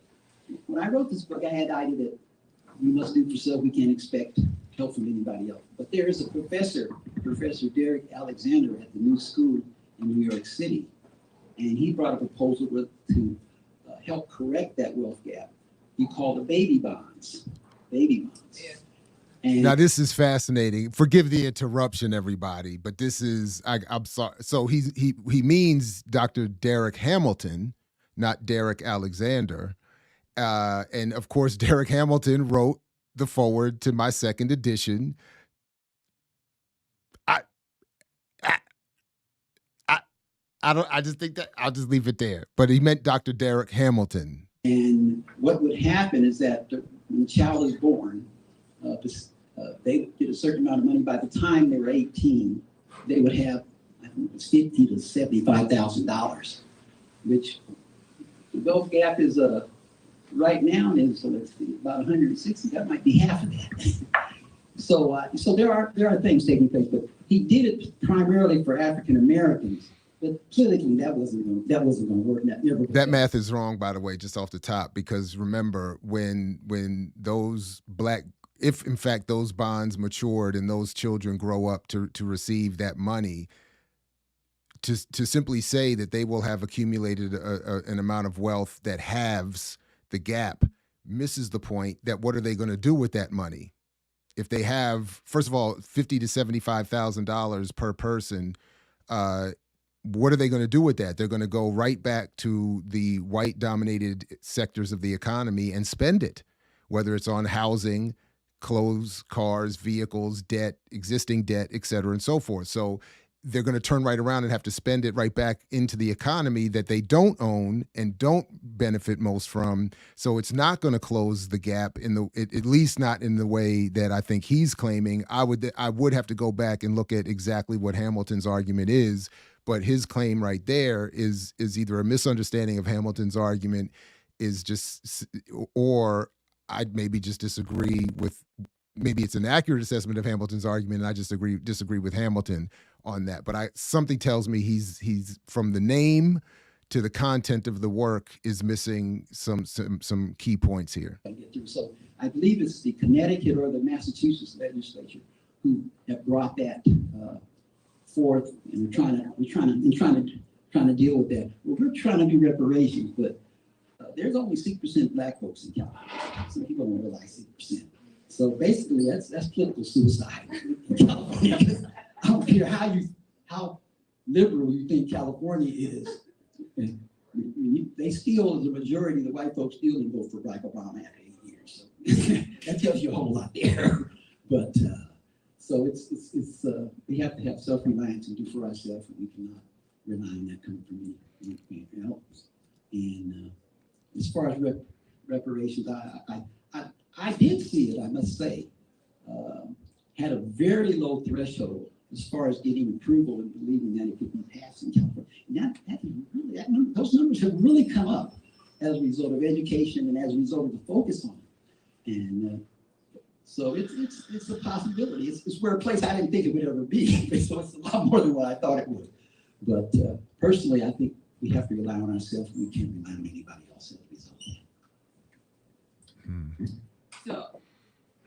when I wrote this book, I had the idea that we must do for self. We can't expect help from anybody else. But there is a Professor Derek Alexander at the New School in New York City, and he brought a proposal to help correct that wealth gap. He called it baby bonds. Yeah. And Now this is fascinating. Forgive the interruption, everybody, but this is I'm sorry. So he means Dr. Derek Hamilton, not Derek Alexander. And of course, Derek Hamilton wrote the foreword to my second edition. I I just think that I'll just leave it there. But he meant Dr. Derek Hamilton. And what would happen is that when the child is born, they get a certain amount of money. By the time they were 18, they would have, I think it was $50,000 to $75,000, which the wealth gap is right now is let's see, about 160. That might be half of that. So there are things taking place, but he did it primarily for African Americans. But politically, that wasn't going to work. That math is wrong, by the way, just off the top, because remember when those if in fact those bonds matured and those children grow up to receive that money, to simply say that they will have accumulated an amount of wealth that halves the gap misses the point that what are they going to do with that money? If they have, first of all, $50,000 to $75,000 per person, what are they going to do with that? They're going to go right back to the white-dominated sectors of the economy and spend it, whether it's on housing, clothes, cars, vehicles, debt, existing debt, et cetera, and so forth. So they're going to turn right around and have to spend it right back into the economy that they don't own and don't benefit most from. So it's not going to close the gap at least not in the way that I think he's claiming. I would have to go back and look at exactly what Hamilton's argument is, but his claim right there is either a misunderstanding of Hamilton's argument, or I'd maybe just disagree with. Maybe it's an accurate assessment of Hamilton's argument, and I just disagree with Hamilton on that. But something tells me he's from the name to the content of the work is missing some key points here. So I believe it's the Connecticut or the Massachusetts legislature who have brought that forth, and we're trying to deal with that. Well, we're trying to do reparations, but there's only 6% Black folks in California. Some people don't realize 6%. So basically, that's political suicide in California. I don't care how liberal you think California is. They still, as a majority of the white folks, still didn't vote for Barack Obama after 8 years. So that tells you a whole lot there. But so it's we have to have self-reliance and do for ourselves, and we cannot rely on that coming from anything else. And as far as reparations, I did see it, I must say, had a very low threshold as far as getting approval and believing that it could be passed in California. And those numbers have really come up as a result of education and as a result of the focus on it. And so it's a possibility. It's where a place I didn't think it would ever be. So it's a lot more than what I thought it would. But personally, I think we have to rely on ourselves. We can't rely on anybody else as a result. So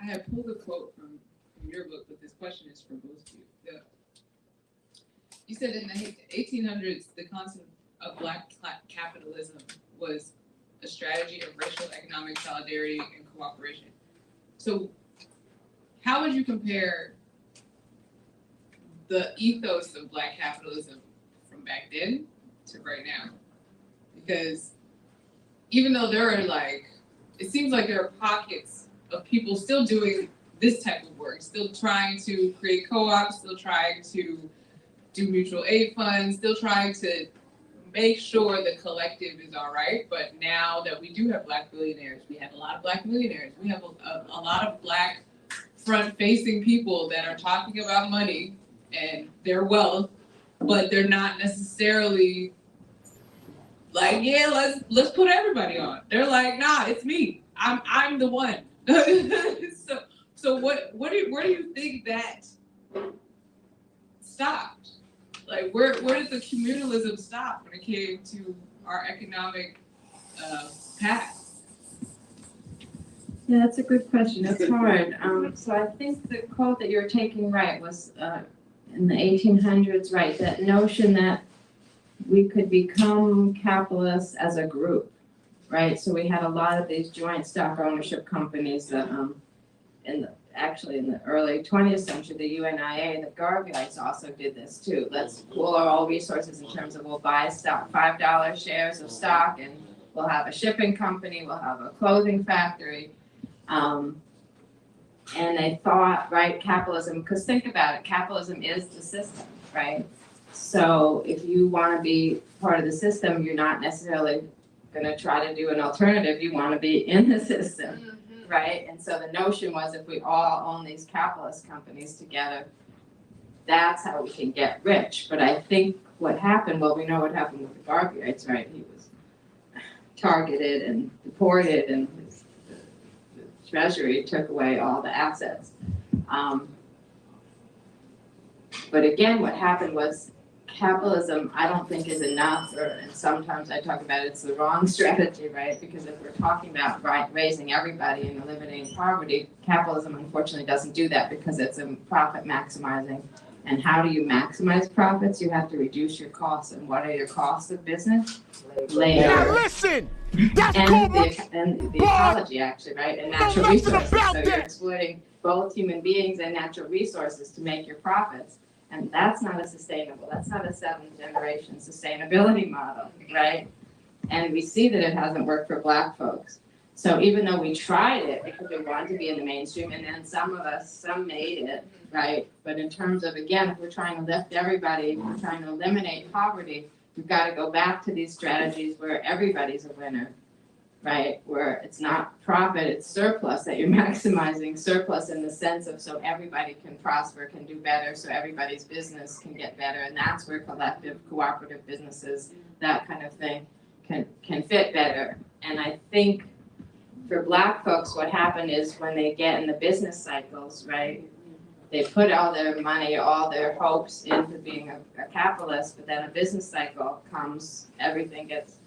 I have pulled a quote from your book, but this question is for both of you. You said in the 1800s, the concept of Black capitalism was a strategy of racial economic solidarity and cooperation. So how would you compare the ethos of Black capitalism from back then to right now? Because even though there are it seems like there are pockets of people still doing this type of work, still trying to create co-ops, still trying to do mutual aid funds, still trying to make sure the collective is all right. But now that we do have Black billionaires, we have a lot of Black millionaires, we have a lot of Black front-facing people that are talking about money and their wealth, but they're not necessarily like, yeah, let's put everybody on. They're like, nah, it's me. I'm the one. So where do you think that stopped? Like where did the communalism stop when it came to our economic path? Yeah, that's a good question. It's hard. So I think the quote that you're taking right was in the 1800s, right? That notion that we could become capitalists as a group, right? So we had a lot of these joint stock ownership companies that, actually in the early 20th century, the UNIA, the Garveyites also did this too. Let's pool our all resources in terms of we'll buy stock, $5 shares of stock, and we'll have a shipping company, we'll have a clothing factory. And they thought, right, capitalism, because think about it, capitalism is the system, right? So if you want to be part of the system, you're not necessarily going to try to do an alternative. You want to be in the system, right? And so the notion was if we all own these capitalist companies together, that's how we can get rich. But I think what happened, well, we know what happened with the Garveyites, right? He was targeted and deported, and the treasury took away all the assets. But again, what happened was capitalism, I don't think is enough, and sometimes I talk about it's the wrong strategy, right? Because if we're talking about raising everybody and eliminating poverty, capitalism unfortunately doesn't do that because it's a profit maximizing. And how do you maximize profits? You have to reduce your costs. And what are your costs of business? Labor. Now listen, that's called and the ecology, actually, right? And natural resources. So you're exploiting both human beings and natural resources to make your profits. And that's not a sustainable, that's not a 7th generation sustainability model, right? And we see that it hasn't worked for Black folks. So even though we tried it because we wanted to be in the mainstream, and then some made it, right? But in terms of, again, if we're trying to lift everybody, if we're trying to eliminate poverty, we've got to go back to these strategies where everybody's a winner, right? Where it's not profit, it's surplus, that you're maximizing surplus in the sense of so everybody can prosper, can do better, so everybody's business can get better. And that's where collective, cooperative businesses, that kind of thing can fit better. And I think for Black folks, what happened is when they get in the business cycles, right, they put all their money, all their hopes into being a capitalist, but then a business cycle comes, everything gets,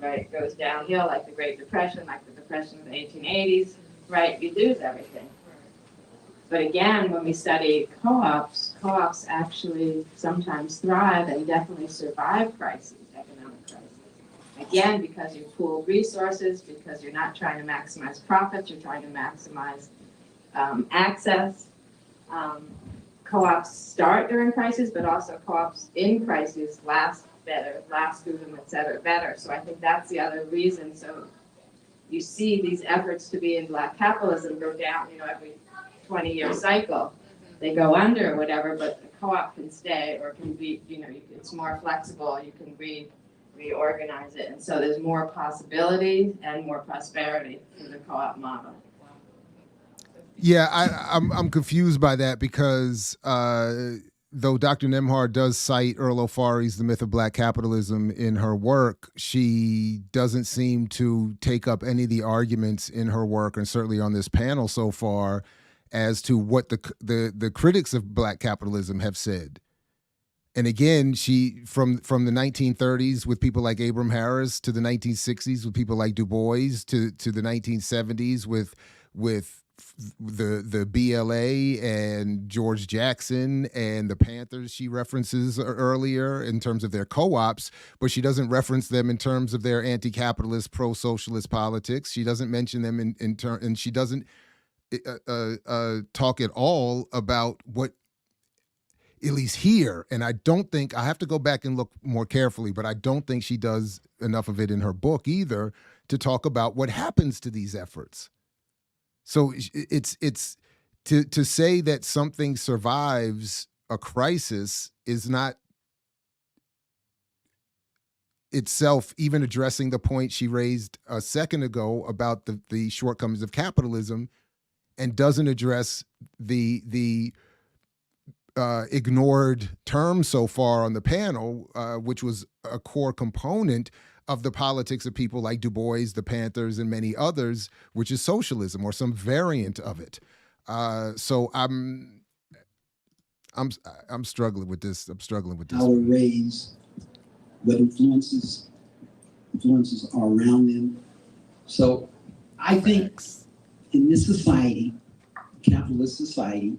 right, goes downhill, like the Great Depression, like the Depression of the 1880s, right, you lose everything. But again, when we study co-ops actually sometimes thrive and definitely survive crises, economic crises. Again, because you pool resources, because you're not trying to maximize profits, you're trying to maximize access. Co-ops start during crises, but also co-ops in crises last better, last through them, et cetera, better. So I think that's the other reason. So you see these efforts to be in Black capitalism go down, every 20-year cycle. They go under or whatever, but the co-op can stay or can be, it's more flexible. You can reorganize it. And so there's more possibility and more prosperity in the co-op model. Yeah, I'm confused by that because though Dr. Nemhard does cite Earl O'Farrell's The Myth of Black Capitalism in her work, she doesn't seem to take up any of the arguments in her work, and certainly on this panel so far, as to what the critics of Black capitalism have said. And again, she from the 1930s with people like Abram Harris to the 1960s with people like Du Bois to the 1970s with the BLA and George Jackson and the Panthers she references earlier in terms of their co-ops, but she doesn't reference them in terms of their anti-capitalist, pro-socialist politics. She doesn't mention them and she doesn't talk at all about what, at least here, and I don't think, I have to go back and look more carefully, but I don't think she does enough of it in her book either to talk about what happens to these efforts. So it's to say that something survives a crisis is not itself even addressing the point she raised a second ago about the shortcomings of capitalism, and doesn't address the ignored term so far on the panel, which was a core component of the politics of people like Du Bois, the Panthers, and many others, which is socialism or some variant of it. So I'm struggling with this. I'm struggling with this. How to raise what influences are around them. So I think in this society, capitalist society,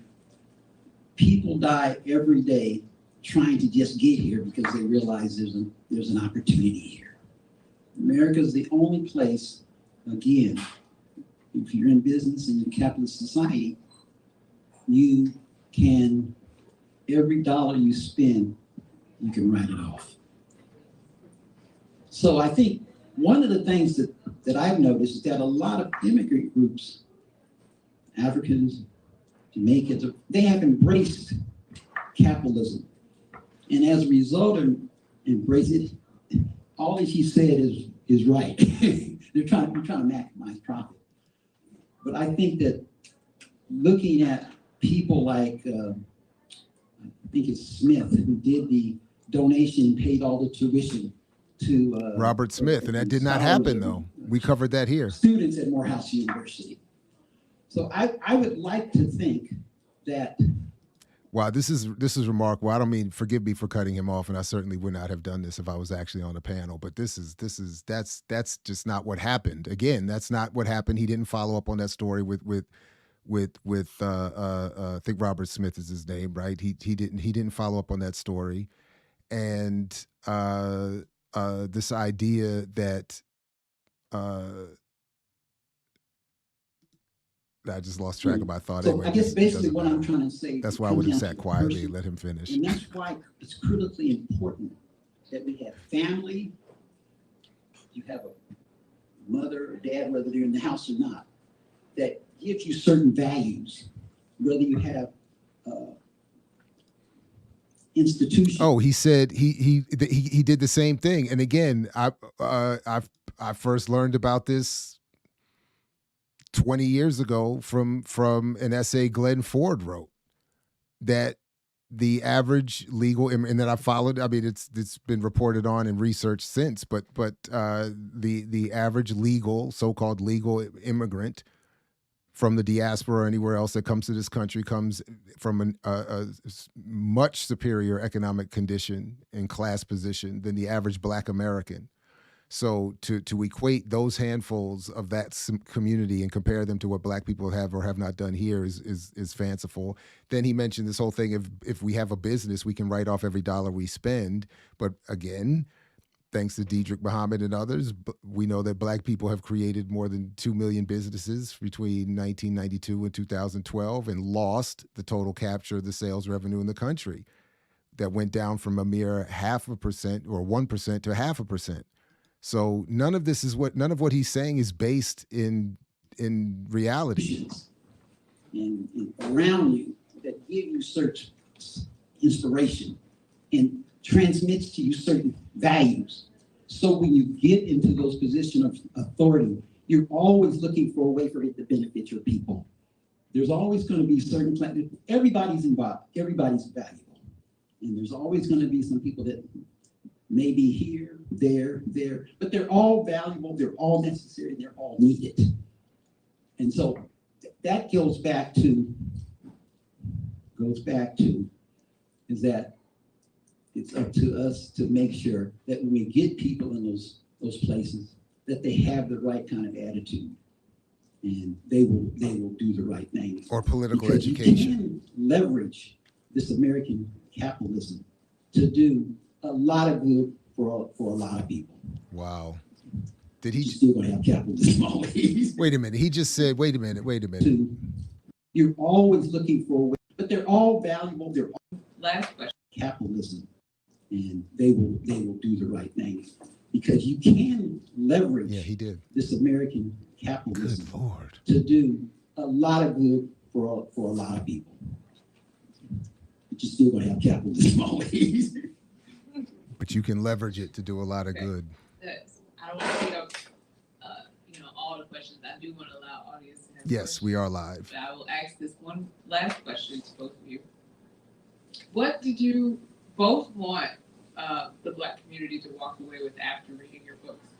people die every day trying to just get here because they realize there's an opportunity here. America is the only place, again, if you're in business in a capitalist society, you can, every dollar you spend, you can write it off. So I think one of the things that I've noticed is that a lot of immigrant groups, Africans, Jamaicans, they have embraced capitalism. And as a result of embracing it, all that she said is right. They're trying to maximize profit. But I think that looking at people like, I think it's Smith, who did the donation, paid all the tuition to Robert Smith, and that did not happen though. We covered that here. Students at Morehouse University. So I would like to think that. Wow, this is remarkable. I don't mean, forgive me for cutting him off, and I certainly would not have done this if I was actually on the panel. But that's just not what happened. Again, that's not what happened. He didn't follow up on that story with I think Robert Smith is his name, right? He didn't follow up on that story, and this idea that I just lost track of my thought. So anyway, I guess basically what I'm trying to say. That's why I would have sat quietly and let him finish. And that's why it's critically important that we have family. You have a mother or dad, whether they're in the house or not, that gives you certain values, whether you have institutions. Oh, he said he did the same thing. And again, I first learned about this 20 years ago from an essay Glenn Ford wrote, that the average legal, and that I followed. I mean, it's been reported on and researched since, but the average legal, so-called legal immigrant from the diaspora or anywhere else that comes to this country comes from a much superior economic condition and class position than the average Black American. So to equate those handfuls of that community and compare them to what Black people have or have not done here is fanciful. Then he mentioned this whole thing, if we have a business, we can write off every dollar we spend. But again, thanks to Diedrich Muhammad and others, we know that Black people have created more than 2 million businesses between 1992 and 2012 and lost the total capture of the sales revenue in the country. That went down from a mere 0.5% or 1% to 0.5%. So none of what he's saying is based in reality. And around you that give you certain inspiration and transmits to you certain values. So when you get into those positions of authority, you're always looking for a way for it to benefit your people. There's always going to be certain, everybody's involved, everybody's valuable. And there's always going to be some people that may be here, there, but they're all valuable, they're all necessary, they're all needed. And so that goes back to is that it's up to us to make sure that when we get people in those places, that they have the right kind of attitude and they will do the right thing. Or political because education. You can leverage this American capitalism to do a lot of good for a lot of people. Wow. Did he still gonna have capitalism always? Wait a minute. He just said, wait a minute. You're always looking for, but they're all valuable. They're all Last question. Capitalism, and they will do the right thing because you can leverage. Yeah, he did. This American capitalism. Good Lord. To do a lot of good for a lot of people. But you're still gonna have capitalism always. But you can leverage it to do a lot of good. I don't want to take up, all the questions. I do want to allow audience to have Yes, questions. we are live. But I will ask this one last question to both of you. What did you both want the Black community to walk away with after reading your books?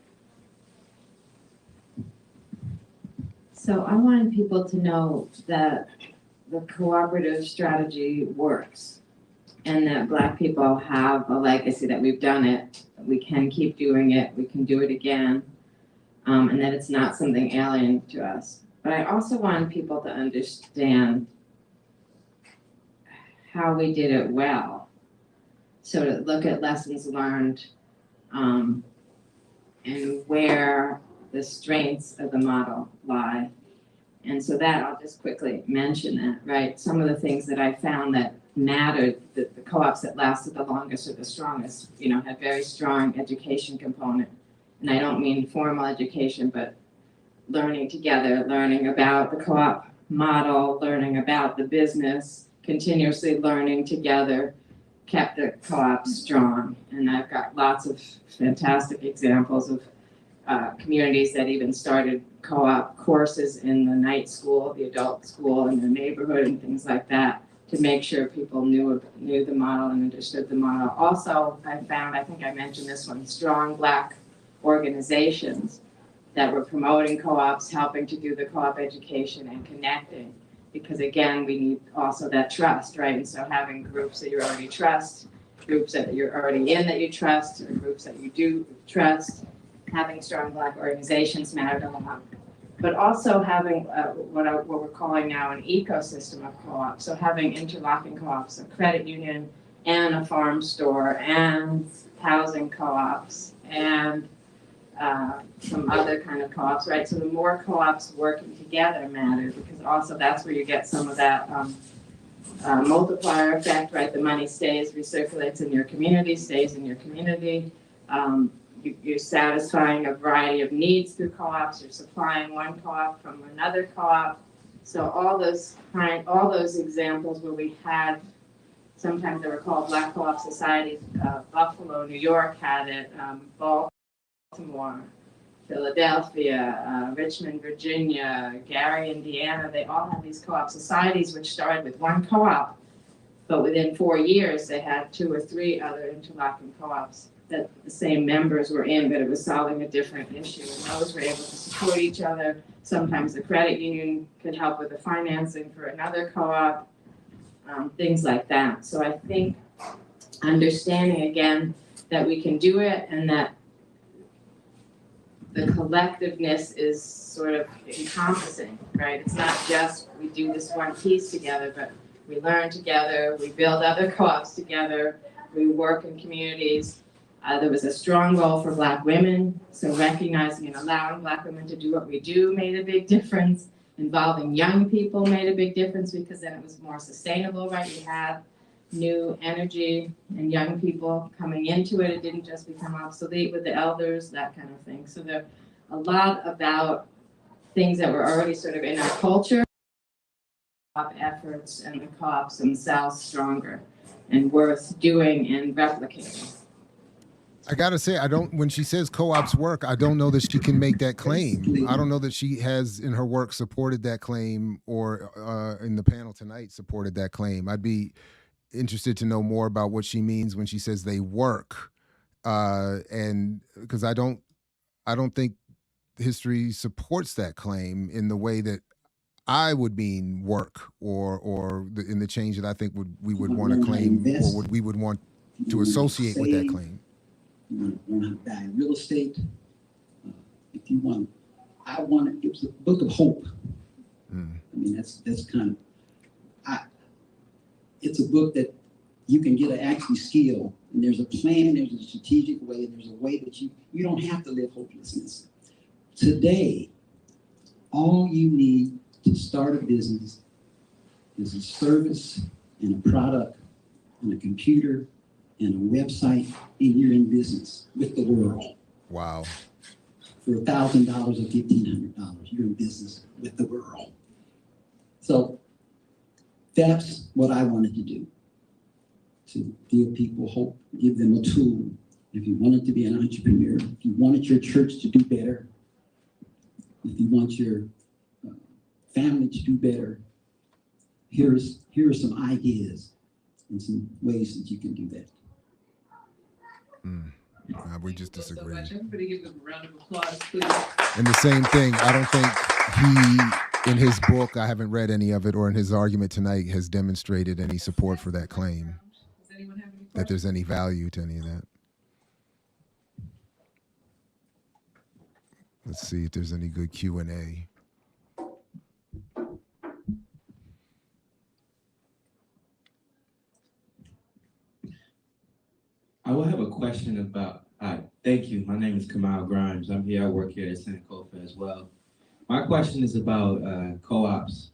So I wanted people to know that the cooperative strategy works and that Black people have a legacy, that we've done it, we can keep doing it, we can do it again, and that it's not something alien to us. But I also wanted people to understand how we did it well. So to look at lessons learned and where the strengths of the model lie, And so that, I'll just quickly mention that, right? Some of the things that I found that mattered, that the co-ops that lasted the longest or the strongest, you know, had very strong education component. And I don't mean formal education, but learning together, learning about the co-op model, learning about the business, continuously learning together, kept the co-op strong. And I've got lots of fantastic examples of communities that even started co-op courses in the night school, the adult school in the neighborhood and things like that, to make sure people knew the model and understood the model. Also, I found, I think I mentioned this one, strong Black organizations that were promoting co-ops, helping to do the co-op education and connecting. Because again, we need also that trust, right? And so having groups that you already trust, groups that you're already in that you trust, or groups that you do trust, having strong Black organizations mattered a lot. But also having what we're calling now an ecosystem of co-ops. So having interlocking co-ops, a credit union and a farm store and housing co-ops and some other kind of co-ops, right? So the more co-ops working together matter, because also that's where you get some of that multiplier effect, right? The money stays, recirculates in your community, stays in your community. You're satisfying a variety of needs through co-ops. You're supplying one co-op from another co-op. So all those examples where we had, sometimes they were called Black Co-op societies. Buffalo, New York had it. Baltimore, Philadelphia, Richmond, Virginia, Gary, Indiana. They all had these co-op societies which started with one co-op, but within 4 years they had 2 or 3 other interlocking co-ops that the same members were in, but it was solving a different issue. And those were able to support each other. Sometimes the credit union could help with the financing for another co-op, things like that. So I think understanding again that we can do it and that the collectiveness is sort of encompassing, right? It's not just we do this one piece together, but we learn together, we build other co-ops together, we work in communities. There was a strong role for Black women, so recognizing and allowing Black women to do what we do made a big difference. Involving young people made a big difference because then it was more sustainable, right? You had new energy and young people coming into it. It didn't just become obsolete with the elders, that kind of thing. So there are a lot about things that were already sort of in our culture, co-op efforts and the co-ops themselves stronger and worth doing and replicating. I gotta say, when she says co-ops work, I don't know that she can make that claim. I don't know that she has in her work supported that claim or in the panel tonight supported that claim. I'd be interested to know more about what she means when she says they work. And because I don't think history supports that claim in the way that I would mean work or in the change that I think we would want to claim or what we would want to associate with that claim. You want to learn how to buy real estate. If you want, it was a book of hope. I mean, that's kind of, it's a book that you can get to actually skill. And there's a plan, there's a strategic way, and there's a way that you don't have to live hopelessness. Today, all you need to start a business is a service and a product and a computer and a website, and you're in business with the world. Wow. For $1,000 or $1,500, you're in business with the world. So that's what I wanted to do, to give people hope, give them a tool. If you wanted to be an entrepreneur, if you wanted your church to do better, if you want your family to do better, here are some ideas and some ways that you can do that. We just disagree. So much. Everybody give them a round of applause, please. And the same thing, I don't think he, in his book, I haven't read any of it, or in his argument tonight, has demonstrated any support for that claim. Does anyone have any questions? That there's any value to any of that. Let's see if there's any good Q&A. I will have a question about, thank you. My name is Kamal Grimes. I'm here, I work here at Sankofa as well. My question is about co-ops.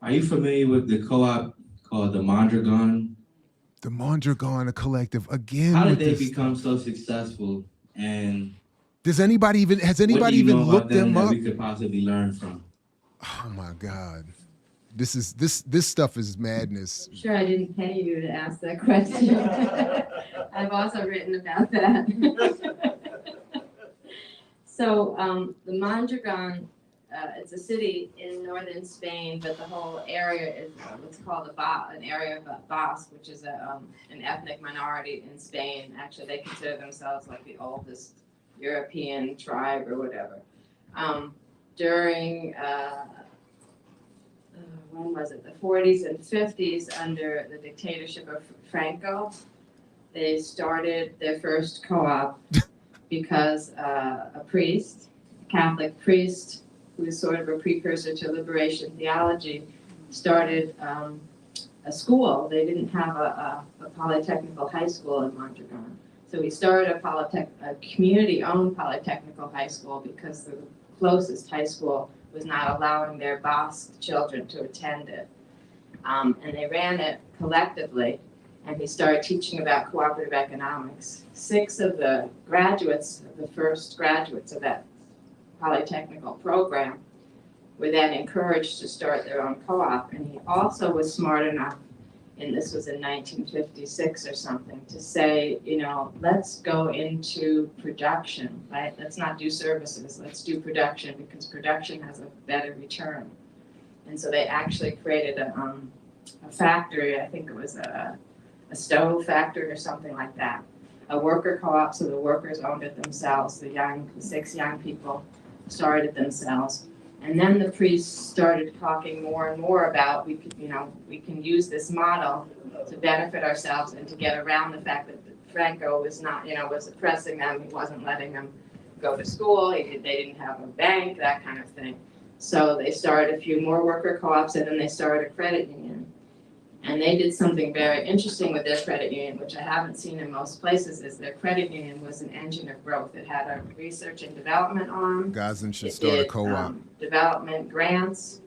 Are you familiar with the co-op called the Mondragon? The Mondragon Collective again. How did with they this become stuff. so successful? And Has anybody what do you even know about looked them them that up? we could possibly learn from? Oh my God. This stuff is madness. I'm sure I didn't pay you to ask that question. I've also written about that. So the Mondragon, it's a city in northern Spain, but the whole area is what's called an area of Basque, which is an ethnic minority in Spain. Actually, they consider themselves like the oldest European tribe or whatever. During when was it? The 40s and 50s, under the dictatorship of Franco, they started their first co-op because a priest, a Catholic priest, who is sort of a precursor to liberation theology, started a school. They didn't have a polytechnical high school in Mondragon. So he started a community-owned polytechnical high school because the closest high school was not allowing their Basque children to attend it. And they ran it collectively, and he started teaching about cooperative economics. 6 of the graduates, the first graduates of that polytechnical program, were then encouraged to start their own co-op. And he also was smart enough, and this was in 1956 or something, to say, let's go into production, right? Let's not do services, let's do production, because production has a better return. And so they actually created a factory. I think it was a stove factory or something like that. A worker co-op, so the workers owned it themselves. The 6 young people started it themselves. And then the priests started talking more and more about we can use this model to benefit ourselves and to get around the fact that Franco was was oppressing them. He wasn't letting them go to school. They didn't have a bank, that kind of thing. So they started a few more worker co-ops, and then they started a credit union. And they did something very interesting with their credit union, which I haven't seen in most places, is their credit union was an engine of growth. It had a research and development arm. Gazan should start a co-op. Development grants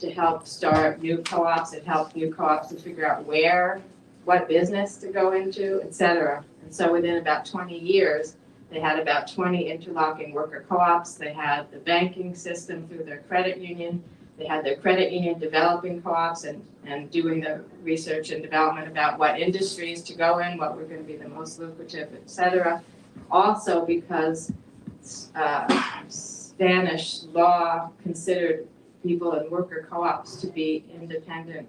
to help start new co-ops. It helped new co-ops to figure out what business to go into, et cetera. And so within about 20 years, they had about 20 interlocking worker co-ops. They had the banking system through their credit union. They had their credit union developing co-ops and doing the research and development about what industries to go in, what were going to be the most lucrative, et cetera. Also because Spanish law considered people in worker co-ops to be independent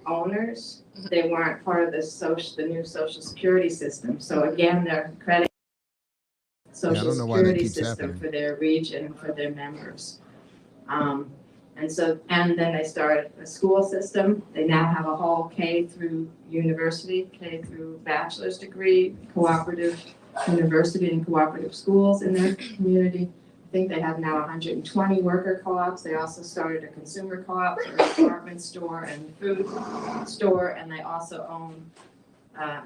owners. They weren't part of the new social security system. So again, their credit social security system for their region, for their members. And then they started a school system. They now have a whole K through university, K through bachelor's degree, cooperative university and cooperative schools in their community. I think they have now 120 worker co-ops. They also started a consumer co-op, a department store and food store, and they also own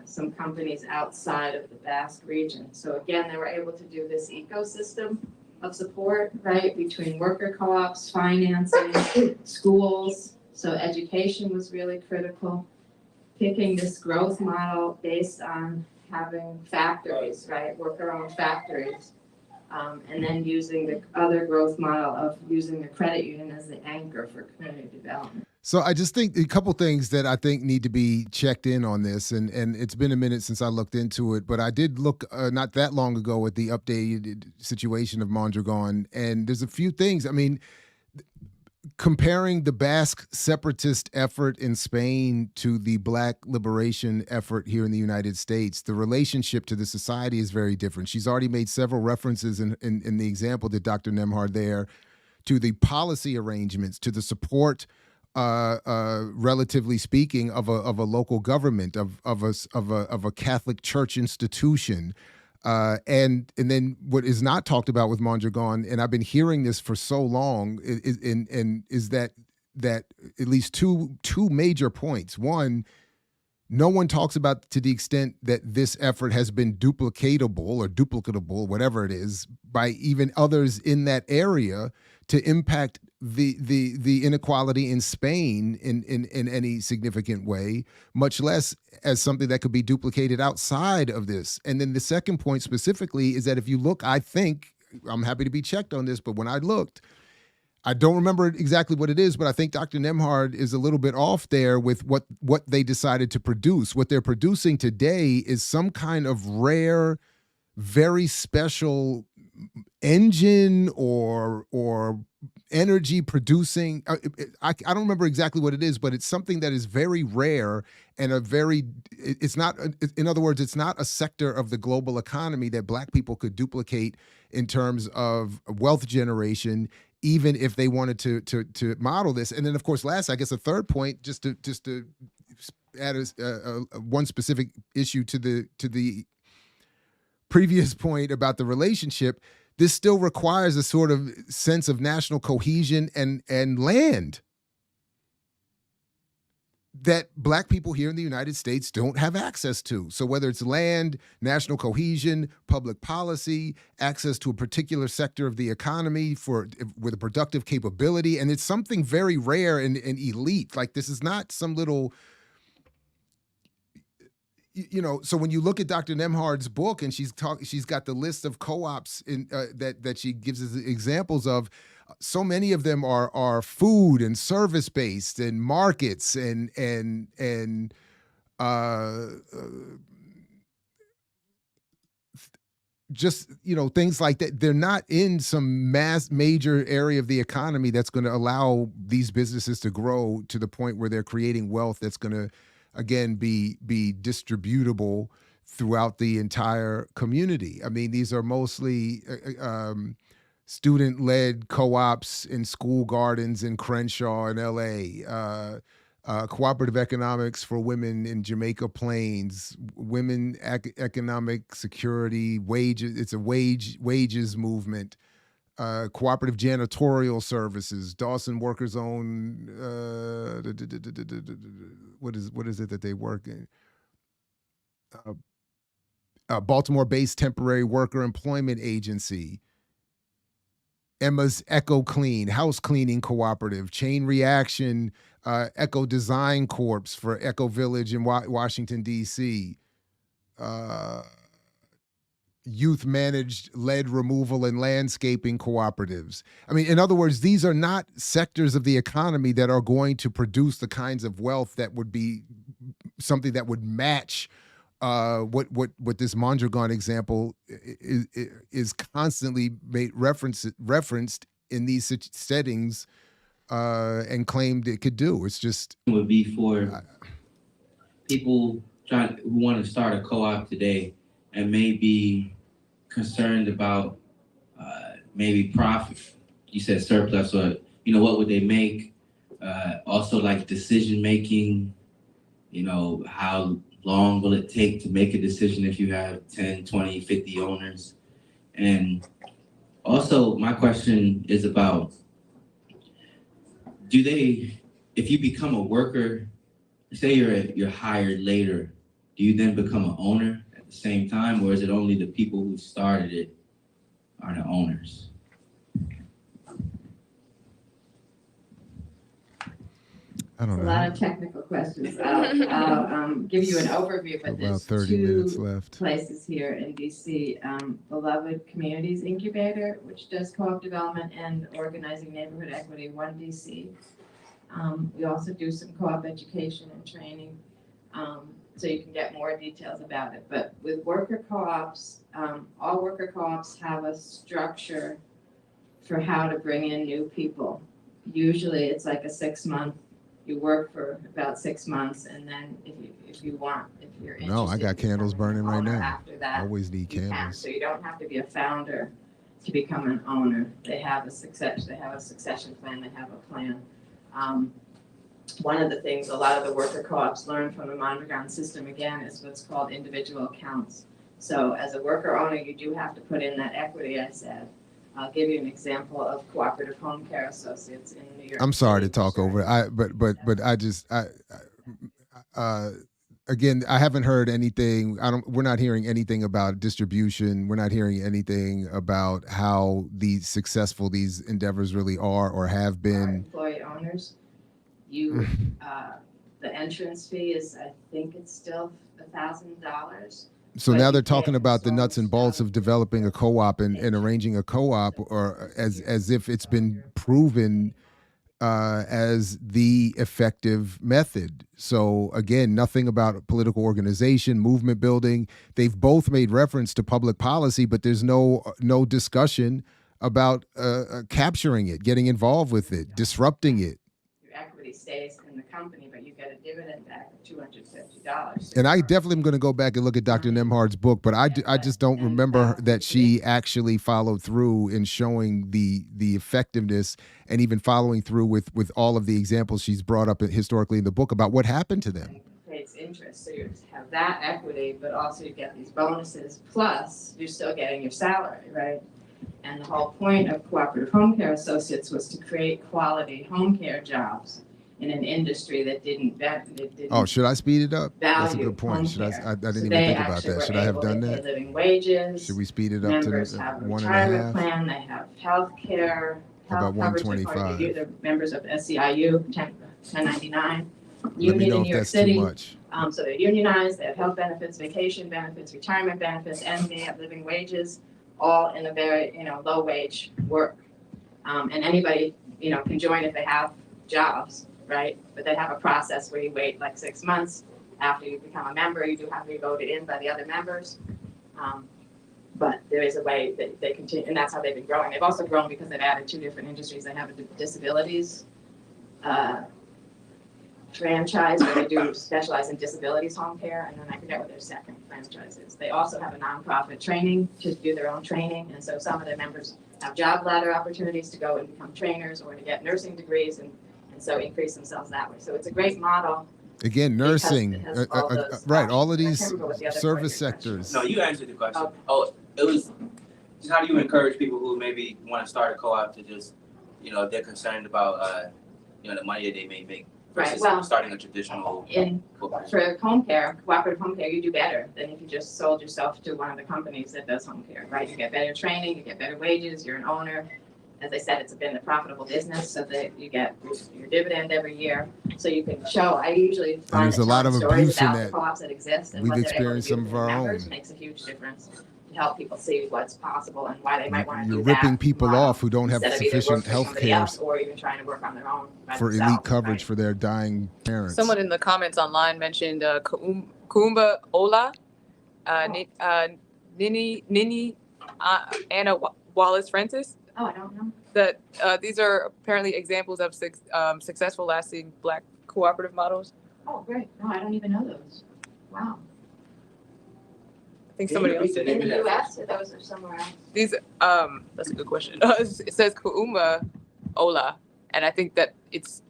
some companies outside of the Basque region. So again, they were able to do this ecosystem of support, right, between worker co-ops, financing, schools. So education was really critical. Picking this growth model based on having factories, right, worker-owned factories, and then using the other growth model of using the credit union as the anchor for community development. So I just think a couple things that I think need to be checked in on this, and it's been a minute since I looked into it, but I did look not that long ago at the updated situation of Mondragon, and there's a few things. I mean, comparing the Basque separatist effort in Spain to the Black liberation effort here in the United States, the relationship to the society is very different. She's already made several references in the example that Dr. Nemhard there to the policy arrangements, to the support, relatively speaking, of a local government, of a Catholic Church institution, and then what is not talked about with Mondragon, and I've been hearing this for so long, is that at least two major points. One, No one talks about to the extent that this effort has been duplicatable, whatever it is, by even others in that area to impact the inequality in Spain in any significant way, much less as something that could be duplicated outside of this. And then the second point specifically is that if you look, I think, I'm happy to be checked on this, but when I looked, I don't remember exactly what it is, but I think Dr. Nemhard is a little bit off there with what they decided to produce. What they're producing today is some kind of rare, very special engine or energy producing. I don't remember exactly what it is, but it's something that is very rare and it's not, in other words, it's not a sector of the global economy that Black people could duplicate in terms of wealth generation, even if they wanted to model this. And then, of course, last, I guess, a third point, just to add one specific issue to the previous point about the relationship. This still requires a sort of sense of national cohesion and land that Black people here in the United States don't have access to. So whether it's land, national cohesion, public policy, access to a particular sector of the economy with a productive capability, and it's something very rare and elite. Like, this is not some little, so when you look at Dr. Nemhard's book and she's got the list of co-ops that she gives us examples of, so many of them are food and service based and markets and just things like that. They're not in some major area of the economy that's going to allow these businesses to grow to the point where they're creating wealth that's going to, again, be distributable throughout the entire community. I mean, these are mostly student-led co-ops in school gardens in Crenshaw in LA, cooperative economics for women in Jamaica Plains, women economic security, wages. It's a wages movement. Cooperative janitorial services, Dawson Workers Own. What is it that they work in? Baltimore-based temporary worker employment agency. Emma's Eco Clean, house cleaning cooperative, Chain Reaction, Eco Design Corps for Eco Village in Washington, D.C., youth managed lead removal and landscaping cooperatives. I mean, in other words, these are not sectors of the economy that are going to produce the kinds of wealth that would be something that would match what this Mondragon example is constantly referenced in these settings and claimed it could do. It's just would be for people who want to start a co-op today and maybe concerned about maybe profit. You said surplus, or what would they make? Also, like decision making. How long will it take to make a decision if you have 10, 20, 50 owners? And also, my question is about, if you become a worker, say you're hired later, do you then become an owner at the same time, or is it only the people who started it are the owners? I don't know. A lot of technical questions. I'll give you an overview, but About there's 30 minutes two left. places here in DC. Beloved Communities Incubator, which does co-op development and organizing neighborhood equity, One DC. We also do some co-op education and training, so you can get more details about it. But with worker co-ops, all worker co-ops have a structure for how to bring in new people. Usually it's like a 6-month. You work for about 6 months, and then if you're interested. No, I got candles burning right now. After that, I always need candles. So you don't have to be a founder to become an owner. They have a succession plan. They have a plan. One of the things a lot of the worker co-ops learn from the Mondragon system, again, is what's called individual accounts. So as a worker owner, you do have to put in that equity, I said. I'll give you an example of Cooperative Home Care Associates in New York. I'm sorry to talk over it. again, I haven't heard anything. We're not hearing anything about distribution. We're not hearing anything about how successful these endeavors really are or have Our been. employee owners, you, the entrance fee is, I think it's still $1,000. So But now you they're pay talking about the nuts and installments bolts of developing a co-op and arranging a co-op, or as if it's been proven as the effective method. So again, nothing about political organization, movement building. They've both made reference to public policy, but there's no discussion about capturing it, getting involved with it, disrupting it. Your equity stays in the company, but you get a dividend back of $250. And I definitely am going to go back and look at Dr. Nemhard's book, but I just don't remember that she actually followed through in showing the effectiveness and even following through with all of the examples she's brought up historically in the book about what happened to them. It creates interest, so you have that equity, but also you get these bonuses, plus you're still getting your salary, right? And the whole point of Cooperative Home Care Associates was to create quality home care jobs in an industry that didn't. Oh, should I speed it up? That's a Value good point. Should I home care. didn't So even they think about actually that. were Should I have able done to pay that? living wages. Should we speed it up to Members have a 1.5? retirement plan, they have health care, How about health coverage according 125? to you, they're members of SEIU, 1099. Let me Union know in if New York that's too City. much. So they're unionized, they have health benefits, vacation benefits, retirement benefits, and they have living wages, all in a very, low wage work. And anybody, can join if they have jobs, right? But they have a process where you wait like 6 months after you become a member. You do have to be voted in by the other members. But there is a way that they continue, and that's how they've been growing. They've also grown because they've added 2 different industries. They have a disabilities franchise where they do specialize in disabilities home care, and then I forget what their second franchise is. They also have a nonprofit training to do their own training, and so some of their members have job ladder opportunities to go and become trainers or to get nursing degrees and so increase themselves that way. So it's a great model. Again, nursing, right? All of these the service sectors. No, you answered the question. Oh, it was just how do you encourage people who maybe want to start a co-op to just, if they're concerned about, the money that they may make versus starting a traditional For home care, cooperative home care, you do better than if you just sold yourself to one of the companies that does home care, right? You get better training, you get better wages, you're an owner. As I said, it's been a profitable business so that you get your dividend every year. So you can show, I usually find there's a lot of stories abuse in about that. the co-ops that exist and We've what they're able to experienced do some for of their our members own. makes a huge difference to help people see what's possible and why they might want to do You're that ripping people model off who don't have instead of either sufficient work for health somebody care else or even trying to work on their own by for themselves, elite coverage right? for their dying parents. Someone in the comments online mentioned Kuumba Ola, Nini Anna Wallace Francis. Oh, I don't know. That these are apparently examples of successful, lasting Black cooperative models. Oh, great. No, I don't even know those. Wow. I think somebody else did. In the US or those are somewhere else? These that's a good question. It says Kuumba Ola, and I think that it's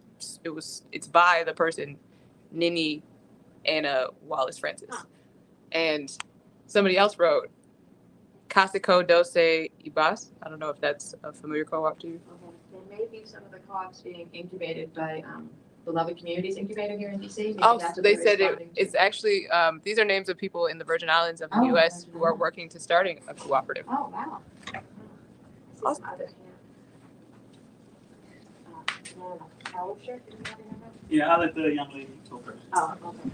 by the person Nini Anna Wallace Francis. Huh. And somebody else wrote Casico Dose Ibas. I don't know if that's a familiar co-op to you. Okay. There may be some of the co-ops being incubated by Beloved Communities Incubator here in DC. Maybe Oh, that's what they they're said responding to. it's actually these are names of people in the Virgin Islands of the Oh, U.S. Virgin who are Islands. working to starting a cooperative. Oh, wow. Awesome. Yeah, I'll let the young lady talk first. Oh, okay.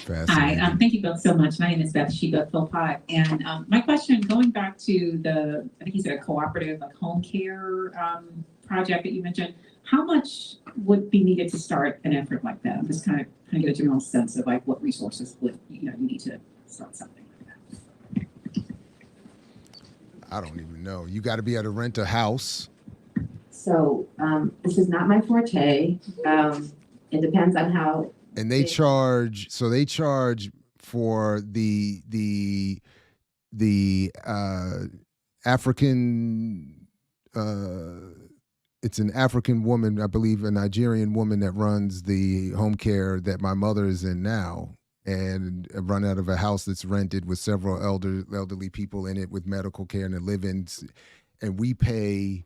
Fascinating. Hi, thank you both so much. My name is Bathsheba Philpott, and my question, going back to I think you said a cooperative, like home care project that you mentioned, how much would be needed to start an effort like that? I'm just kind of get a general sense of like what resources would you need to start something like that. I don't even know. You got to be able to rent a house. So this is not my forte. It depends on how. And they charge. So they charge for the African. It's an African woman, I believe, a Nigerian woman that runs the home care that my mother is in now, and run out of a house that's rented with several elderly people in it with medical care and live-ins, and we pay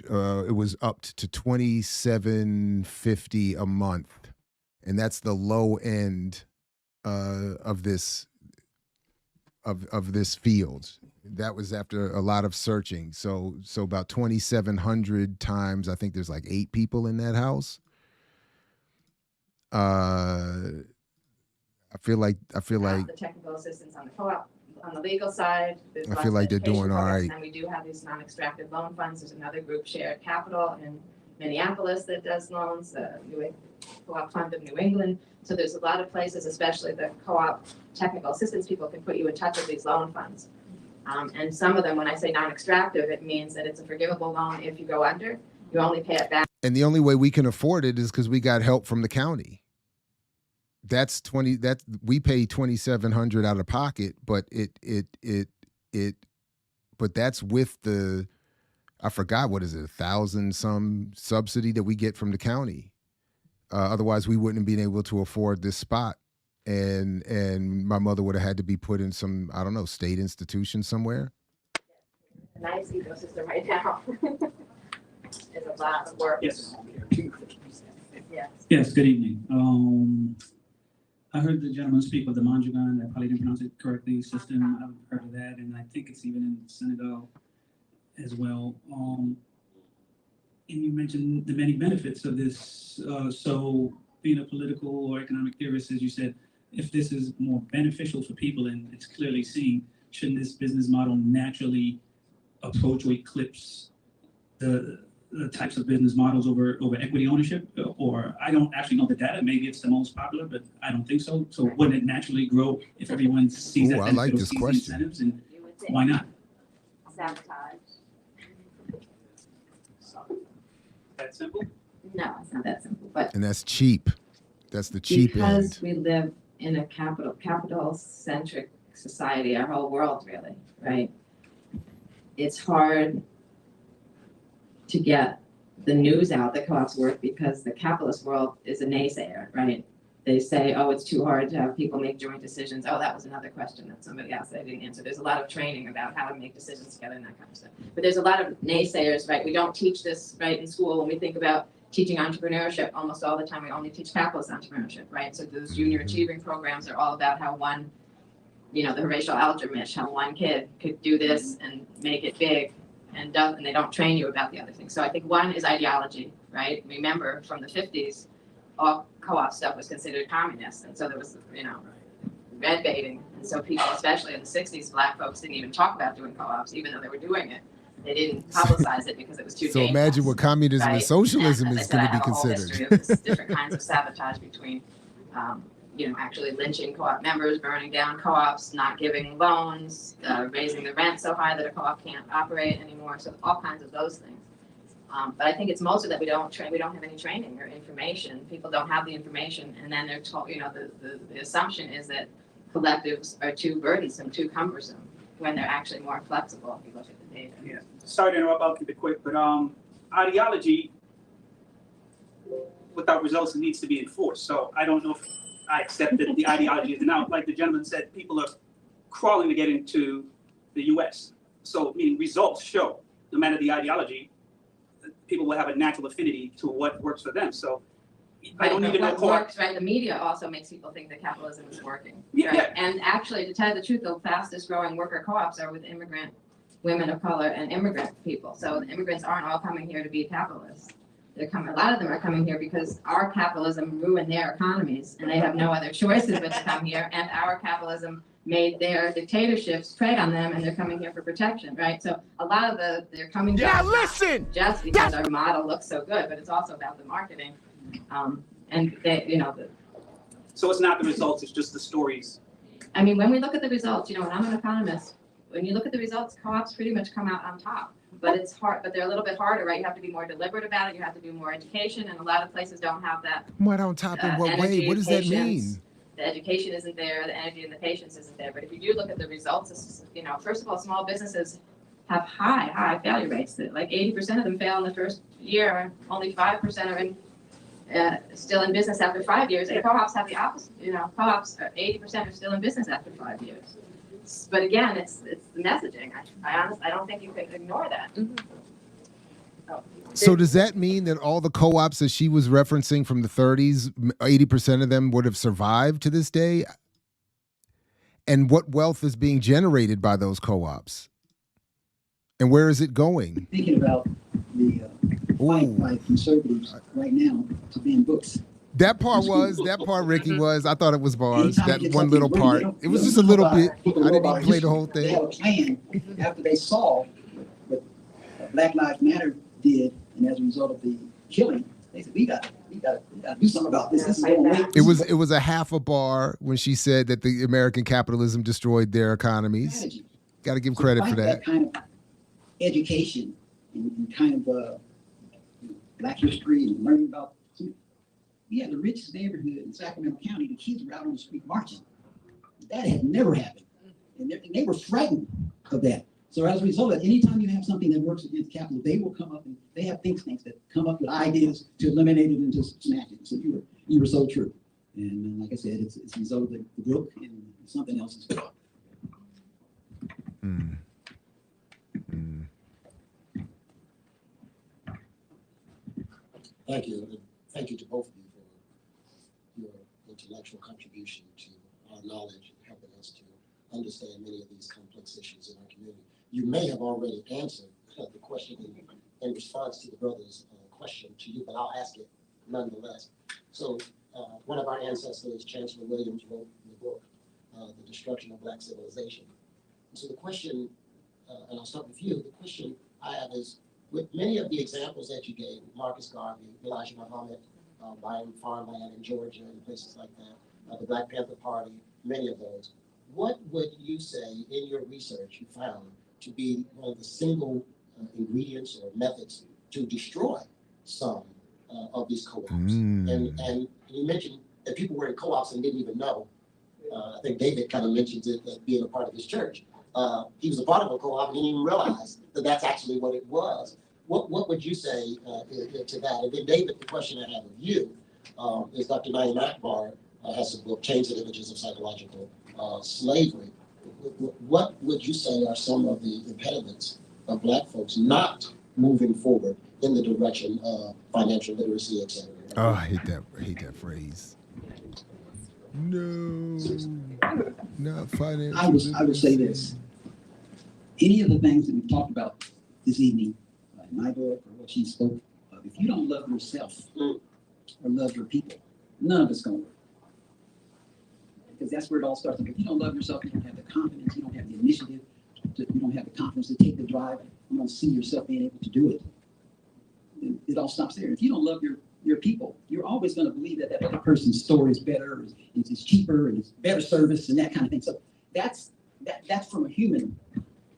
it was up to $27.50 a month, and that's the low end of this field. That was after a lot of searching. So about 2,700 times. I think there's like 8 people in that house. I feel like the technical assistance on the co-op, on the legal side. There's I lots feel of like they're education doing all programs, right. And we do have these non-extractive loan funds. There's another group, Shared Capital, in Minneapolis that does loans, Co-op Fund of New England. So there's a lot of places, especially the co-op technical assistance people, can put you in touch with these loan funds. And some of them, when I say non-extractive, it means that it's a forgivable loan if you go under. You only pay it back. And the only way we can afford it is because we got help from the county. That's we pay $2,700 out of pocket, but but that's with the, I forgot, what is it, 1,000 some subsidy that we get from the county. Otherwise, we wouldn't have been able to afford this spot, and my mother would have had to be put in some, I don't know, state institution somewhere. A nice ecosystem right now. It's a lot of work. Yes. Yes. Yes, good evening. I heard the gentleman speak of the Manjugan, I probably didn't pronounce it correctly, system. I've heard of that, and I think it's even in Senegal as well. And you mentioned the many benefits of this. So being a political or economic theorist, as you said, if this is more beneficial for people and it's clearly seen, shouldn't this business model naturally approach or eclipse the types of business models over equity ownership? Or I don't actually know the data. Maybe it's the most popular, but I don't think so. So wouldn't it naturally grow if everyone sees that I like benefit or this sees question. the incentives? And why not? Sabotage. That simple? No, it's not that simple, but And that's cheap. That's the cheap because end. we live in a capital-centric society, our whole world really, right? It's hard to get the news out that co-ops work because the capitalist world is a naysayer, right? They say, oh, it's too hard to have people make joint decisions. Oh, that was another question that somebody asked that I didn't answer. There's a lot of training about how to make decisions together and that kind of stuff. But there's a lot of naysayers, right? We don't teach this, right, in school. When we think about teaching entrepreneurship, almost all the time we only teach capitalist entrepreneurship, right? So those junior achieving programs are all about how one, the Horatio Alger Mish, how one kid could do this and make it big, and they don't train you about the other things. So I think one is ideology, right? Remember from the 50s, all co-op stuff was considered communist, and so there was, red baiting, and so people, especially in the 60s, Black folks didn't even talk about doing co-ops, even though they were doing it. They didn't publicize it because it was too So dangerous. imagine what communism and socialism And is going to be I have a whole considered. history of this, different kinds of sabotage between, actually lynching co-op members, burning down co-ops, not giving loans, raising the rent so high that a co-op can't operate anymore. So all kinds of those things. But I think it's mostly that we don't have any training or information. People don't have the information, and then they're told, the assumption is that collectives are too burdensome, too cumbersome, when they're actually more flexible if you look at the data. Yeah. Sorry to interrupt, I'll keep it quick, but ideology without results needs to be enforced. So I don't know if I accept that the ideology is now, like the gentleman said, people are crawling to get into the US. So meaning results show, no matter the ideology, people will have a natural affinity to what works for them. So I don't even know what works, right? The media also makes people think that capitalism is working. Yeah, right? yeah. And actually, to tell you the truth, the fastest growing worker co-ops are with immigrant women of color and immigrant people. So the immigrants aren't all coming here to be capitalists. A lot of them are coming here because our capitalism ruined their economies, and they have no other choices but to come here. And our capitalism made their dictatorships trade on them, and they're coming here for protection, right? So a lot of they're coming Yeah, here listen! just because our model looks so good, but it's also about the marketing. And they, So it's not the results, it's just the stories. I mean, when we look at the results, and I'm an economist, when you look at the results, co-ops pretty much come out on top. But it's hard, but they're a little bit harder, right? You have to be more deliberate about it. You have to do more education, and a lot of places don't have that. What on top in what way? What does that mean? The education isn't there, the energy and the patience isn't there. But if you do look at the results, first of all, small businesses have high failure rates. Like 80% of them fail in the first year. Only 5% are still in business after 5 years. And co-ops have the opposite. Co-ops, 80% are still in business after 5 years. But again, it's the messaging. I honestly, I don't think you can ignore that. Mm-hmm. Oh. So does that mean that all the co-ops that she was referencing from the 30s, 80% of them would have survived to this day? And what wealth is being generated by those co-ops? And where is it going? Thinking about the fight by conservatives right now to ban books. That part, Ricky, was. I thought it was bars. That one little part. It was just a little bit. I didn't even play the whole thing. They have a plan after they saw what Black Lives Matter did, and as a result of the killing, they said, we got to do something about this. This is going way. It was a half a bar when she said that the American capitalism destroyed their economies. Got to give credit for that. That kind of education and kind of Black history and learning about. We had the richest neighborhood in Sacramento County. The kids were out on the street marching. That had never happened. And they were frightened of that. So as a result of that, anytime you have something that works against capital, they will come up and they have think tanks that come up with ideas to eliminate it and to smash it. So you were so true. And like I said, it's a result of the book and something else as well. Thank you. Thank you to both of you for your intellectual contribution to our knowledge and helping us to understand many of these complex issues in our community. You may have already answered the question in response to the brother's question to you, but I'll ask it nonetheless. So one of our ancestors, Chancellor Williams, wrote in the book, The Destruction of Black Civilization. And so the question, and I'll start with you, the question I have is, with many of the examples that you gave, Marcus Garvey, Elijah Muhammad, buying farmland in Georgia and places like that, the Black Panther Party, many of those, what would you say in your research you found to be one of the single ingredients or methods to destroy some of these co-ops? And you mentioned that people were in co-ops and didn't even know. I think David kind of mentions it as being a part of his church. He was a part of a co-op and didn't even realize that that's actually what it was. What would you say to that? And then David, the question I have of you is Dr. Naeem Akbar has a book, Chains and Images of Psychological Slavery. What would you say are some of the impediments of Black folks not moving forward in the direction of financial literacy, et cetera? Oh, I hate that phrase. No, not financial. I would say this. Any of the things that we've talked about this evening, in my book or what she spoke of, if you don't love yourself or love your people, none of it's going to work. Because that's where it all starts. If you don't love yourself, you don't have the confidence, you don't have the initiative, you don't have the confidence to take the drive, you don't see yourself being able to do it. It all stops there. If you don't love your people, you're always going to believe that other person's store is better, is cheaper, and it's better service, and that kind of thing. So that's from a human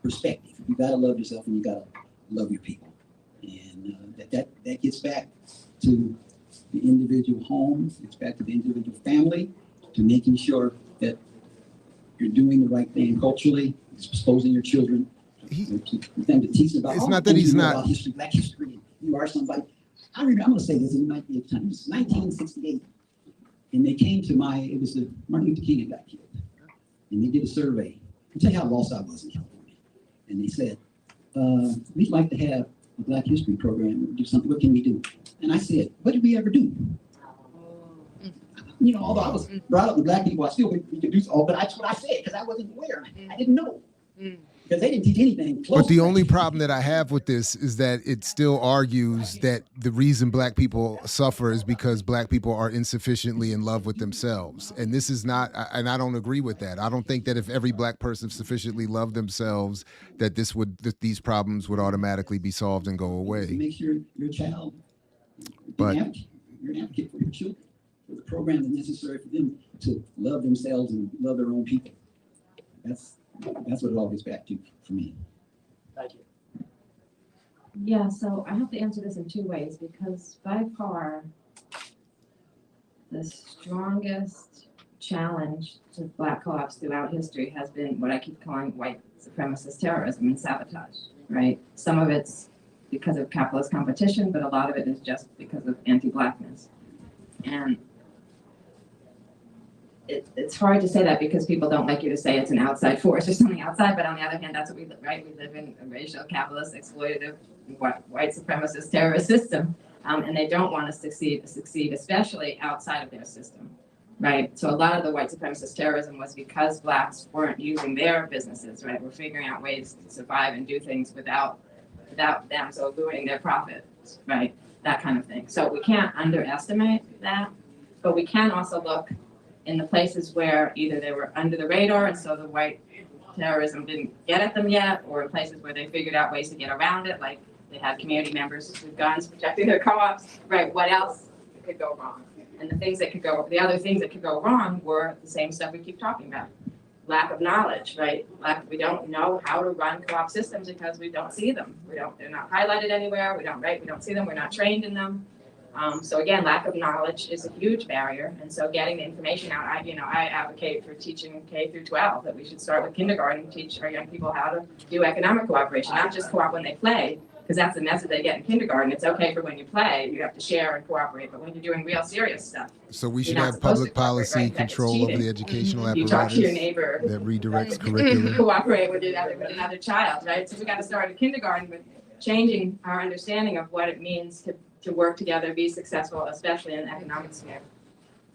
perspective. You got to love yourself, and you got to love your people, and that gets back to the individual home, gets back to the individual family, to making sure that you're doing the right thing culturally, exposing your children to them to teach about. It's not that he's not about history, Black history. You are somebody. I remember. I'm going to say this. It might be a time. It was 1968, and they came to it was the Martin Luther King that got killed, and they did a survey. I'll tell you how lost I was in California. And they said, we'd like to have a Black history program. Do something. What can we do? And I said, what did we ever do? You know, although I was brought up with Black people, I still we could do all. But that's what I said because I wasn't aware. I didn't know. Because they didn't teach anything close. But the only problem that I have with this is that it still argues that the reason Black people suffer is because Black people are insufficiently in love with themselves. And this is not, and I don't agree with that. I don't think that if every Black person sufficiently loved themselves, that these problems would automatically be solved and go away. Make sure your child, but you're an advocate for your children, for the program that's necessary for them to love themselves and love their own people. That's what it all gets back to for me. Thank you. Yeah, so I have to answer this in two ways because by far the strongest challenge to Black co-ops throughout history has been what I keep calling white supremacist terrorism and sabotage, right? Some of it's because of capitalist competition, but a lot of it is just because of anti-Blackness. And it's hard to say that because people don't like you to say it's an outside force or something outside, but on the other hand, that's what we live, right? We live in a racial, capitalist, exploitative, white supremacist terrorist system, and they don't want us to succeed, especially outside of their system, right? So a lot of the white supremacist terrorism was because Blacks weren't using their businesses, right? We're figuring out ways to survive and do things without them, so looting their profits, right? That kind of thing. So we can't underestimate that, but we can also look in the places where either they were under the radar and so the white terrorism didn't get at them yet, or in places where they figured out ways to get around it, like they had community members with guns protecting their co-ops, right? What else could go wrong? And the other things that could go wrong were the same stuff we keep talking about. Lack of knowledge, right? We don't know how to run co-op systems because we don't see them. They're not highlighted anywhere. We don't see them. We're not trained in them. So again, lack of knowledge is a huge barrier. And so getting the information out, I advocate for teaching K through 12, that we should start with kindergarten, teach our young people how to do economic cooperation, not just co-op when they play, because that's the message they get in kindergarten. It's okay for when you play, you have to share and cooperate, but when you're doing real serious stuff. So we should have public policy control over the educational apparatus You talk to your neighbor that redirects curriculum. Cooperate with another child, right? So we got to start at kindergarten with changing our understanding of what it means to work together, be successful, especially in the economic sphere.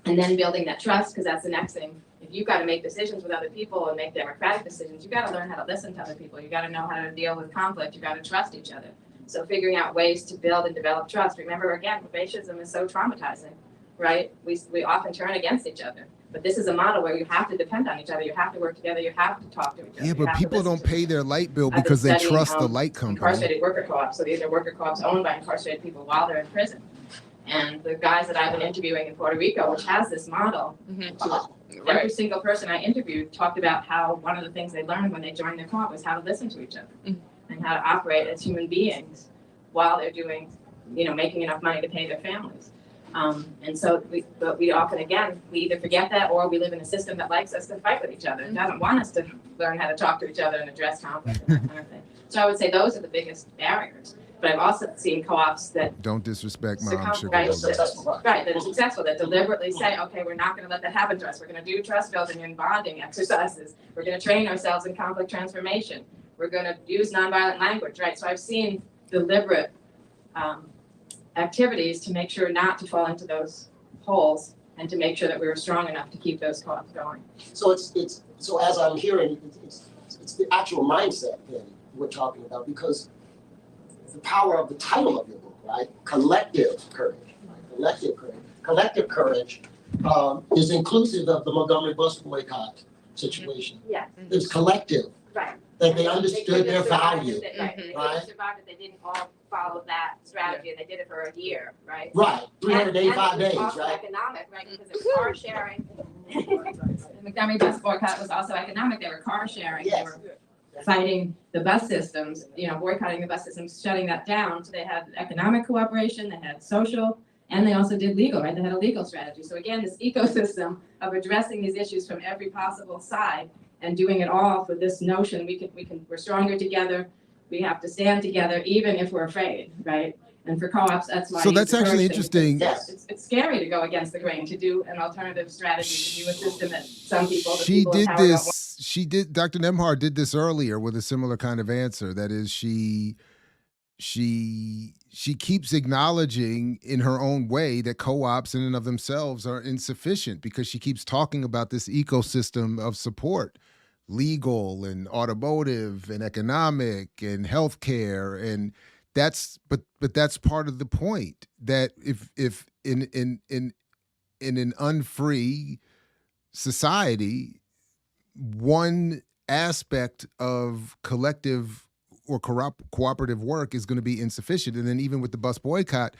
And then building that trust, because that's the next thing. If you've got to make decisions with other people and make democratic decisions, you've got to learn how to listen to other people. You've got to know how to deal with conflict. You've got to trust each other. So figuring out ways to build and develop trust. Remember, again, racism is so traumatizing, right? We often turn against each other. But this is a model where you have to depend on each other. You have to work together. You have to talk to each other. Yeah, but people don't pay their light bill because they trust the light company. Incarcerated worker co-ops. So these are worker co-ops owned by incarcerated people while they're in prison. And the guys that I've been interviewing in Puerto Rico, which has this model, every single person I interviewed talked about how one of the things they learned when they joined their co-op was how to listen to each other and how to operate as human beings while they're doing, making enough money to pay their families. And so we often, again, we either forget that or we live in a system that likes us to fight with each other. It doesn't want us to learn how to talk to each other and address conflict and that kind of thing. So I would say those are the biggest barriers. But I've also seen co-ops that don't disrespect mom, sugar, that are successful, that deliberately say, okay, we're not going to let that happen to us. We're going to do trust building and bonding exercises. We're going to train ourselves in conflict transformation. We're going to use nonviolent language, right? So I've seen deliberate activities to make sure not to fall into those holes and to make sure that we were strong enough to keep those co-ops going. So so as I'm hearing, it's the actual mindset then we're talking about, because the power of the title of your book, right? Collective courage. Right? Collective courage is inclusive of the Montgomery bus boycott situation. Yeah. It's collective. Right. That they understood their value. Right. They survived it. They didn't all follow that strategy. They did it for a year, right? Right. 385 days, also right? Economic, right? Because it was car sharing. The Montgomery bus boycott was also economic. They were car sharing. Yes. They were fighting the bus systems, boycotting the bus systems, shutting that down. So they had economic cooperation, they had social, and they also did legal, right? They had a legal strategy. So again, this ecosystem of addressing these issues from every possible side and doing it all for this notion we're stronger together. We have to stand together, even if we're afraid, right? And for co-ops, that's why. So that's actually interesting. It's scary to go against the grain, to do an alternative strategy, to do a system that some people. Dr. Nemhard did this earlier with a similar kind of answer. That is, she keeps acknowledging in her own way that co-ops in and of themselves are insufficient, because she keeps talking about this ecosystem of support, legal and automotive and economic and healthcare, and that's part of the point, that if in an unfree society, one aspect of collective or cooperative work is going to be insufficient. And then even with the bus boycott,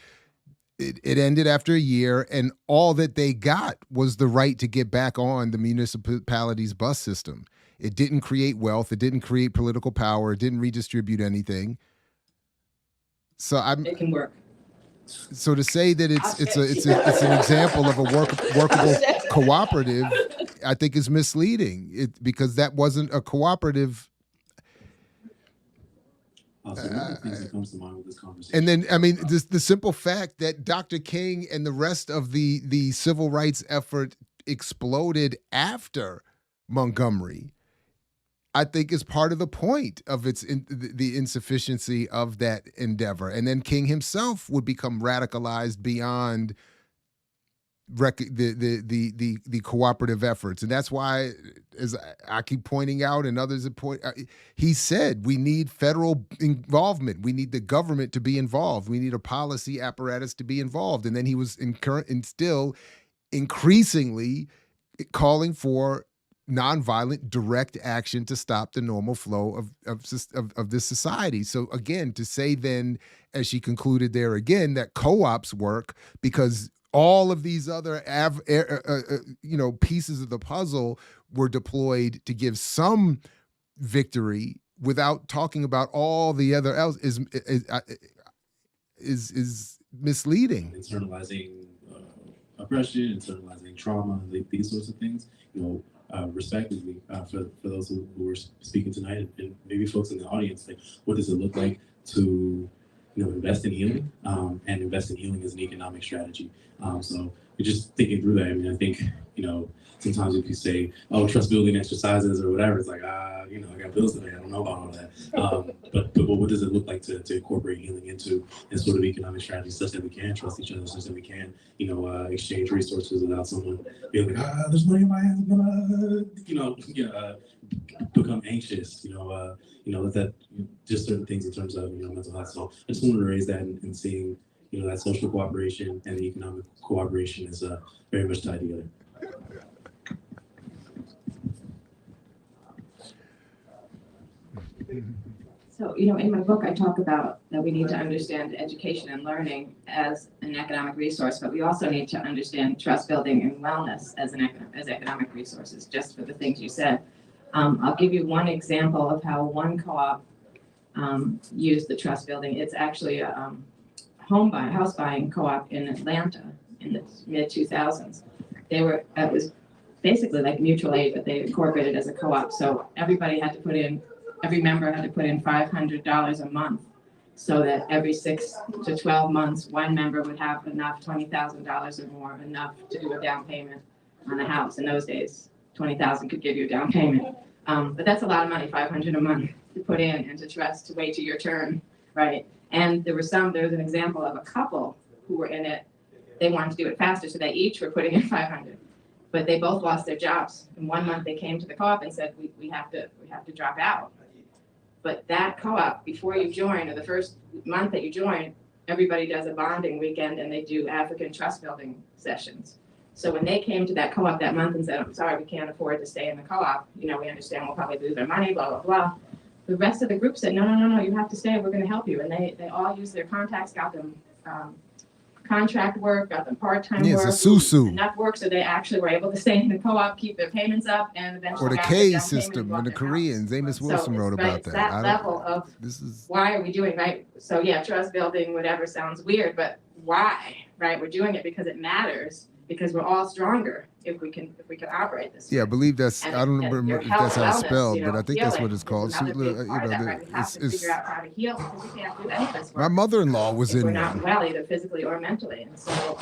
it ended after a year, and all that they got was the right to get back on the municipality's bus system. It didn't create wealth. It didn't create political power. It didn't redistribute anything. So it can work. So to say that it's an example of a workable cooperative, I think is misleading. Because that wasn't a cooperative. One of the things that comes to mind with this conversation. And then, the simple fact that Dr. King and the rest of the civil rights effort exploded after Montgomery, I think is part of the point of the insufficiency of that endeavor. And then King himself would become radicalized beyond the cooperative efforts. And that's why, as I keep pointing out and others have he said we need federal involvement. We need the government to be involved. We need a policy apparatus to be involved. And then he was still increasingly calling for nonviolent direct action to stop the normal flow of this society. So again, to say then, as she concluded there again, that co-ops work because all of these other pieces of the puzzle were deployed to give some victory without talking about all the other else is misleading. Internalizing oppression, internalizing trauma, these sorts of things. Respectively, for those who are speaking tonight, and maybe folks in the audience, like, what does it look like to invest in healing, and invest in healing as an economic strategy. So you're just thinking through that. I mean, I think, sometimes if you say, oh, trust building exercises or whatever, it's like, I got bills today. I don't know about all that. But what does it look like to incorporate healing into and sort of economic strategies such that we can trust each other, such that we can, exchange resources without someone being like, there's money in my hands, become anxious, that just certain things in terms of, mental health. So I just wanted to raise that and seeing, that social cooperation and the economic cooperation is very much tied together. So, in my book, I talk about that we need to understand education and learning as an economic resource, but we also need to understand trust building and wellness as economic resources, just for the things you said. I'll give you one example of how one co-op used the trust building. It's actually a house buying co-op in Atlanta in the mid 2000s. It was basically like mutual aid, but they incorporated as a co-op. So every member had to put in $500 a month, so that every 6 to 12 months, one member would have enough, $20,000 or more, enough to do a down payment on a house. In those days, $20,000 could give you a down payment. But that's a lot of money, $500 a month to put in and to trust to wait till your turn, right? And there was an example of a couple who were in it. They wanted to do it faster, so they each were putting in $500, but they both lost their jobs. In 1 month, they came to the co-op and said, we have to drop out. But that co-op, before you join, or the first month that you join, everybody does a bonding weekend and they do African trust building sessions. So when they came to that co-op that month and said, I'm sorry, we can't afford to stay in the co-op, we understand we'll probably lose our money, blah, blah, blah. The rest of the group said, no, you have to stay, we're gonna help you. And they all used their contacts, got them contract work, got them part-time work, enough work, so they actually were able to stay in the co-op, keep their payments up, and eventually or the got K their down system payment and the Koreans. Amos Wilson wrote about that. That level of why are we doing, right? So yeah, trust building, whatever, sounds weird, but why, right? We're doing it because it matters, because we're all stronger if we can operate this way. Yeah, I believe that's, I don't remember if that's how it's spelled, but I think that's what it's called. So, we have to figure out how to heal, because we can't do any of this work. My mother-in-law was if in we're not one. well, either physically or mentally. And so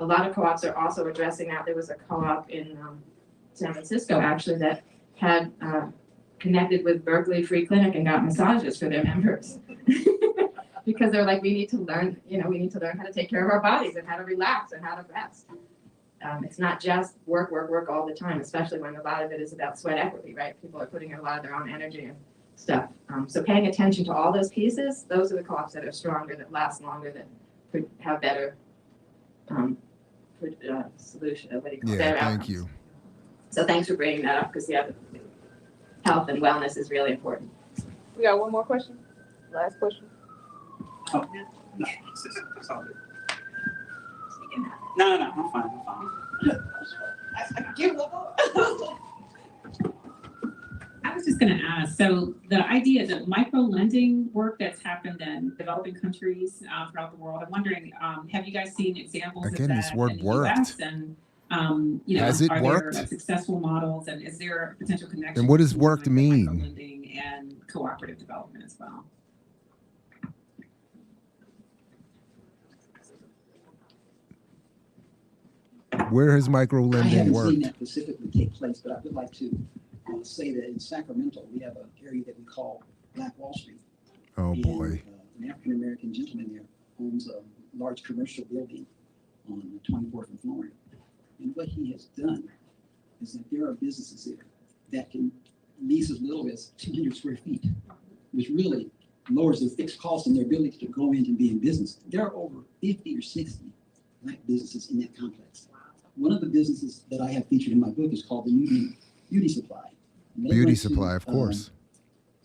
a lot of co-ops are also addressing that. There was a co-op in San Francisco, actually, that had connected with Berkeley Free Clinic and got massages for their members. Because they're like, we need to learn how to take care of our bodies and how to relax and how to rest. It's not just work all the time, especially when a lot of it is about sweat equity, right? People are putting in a lot of their own energy and stuff. So paying attention to all those pieces, those are the co-ops that are stronger, that last longer, that have better solution. Better Thank outcomes. you. So thanks for bringing that up, because health and wellness is really important. We got one more question. Last question. Oh, no, it's all good. No, I'm fine. I was just going to ask, so the idea that micro lending work that's happened in developing countries throughout the world, I'm wondering, have you guys seen examples Again, of this that word in the worked. US? And Has it are worked? there successful models, and is there a potential connection? And what does between worked mean? micro lending and cooperative development as well? Where has micro I lending haven't worked? seen that specifically take place, but I would like to say that in Sacramento, we have an area that we call Black Wall Street. Oh And, boy. an African-American gentleman there owns a large commercial building on 24th and Florida. And what he has done is that there are businesses there that can lease as little as 200 square feet, which really lowers their fixed costs and their ability to go in and be in business. There are over 50 or 60 Black businesses in that complex. One of the businesses that I have featured in my book is called the Beauty Supply. Beauty Supply, of course.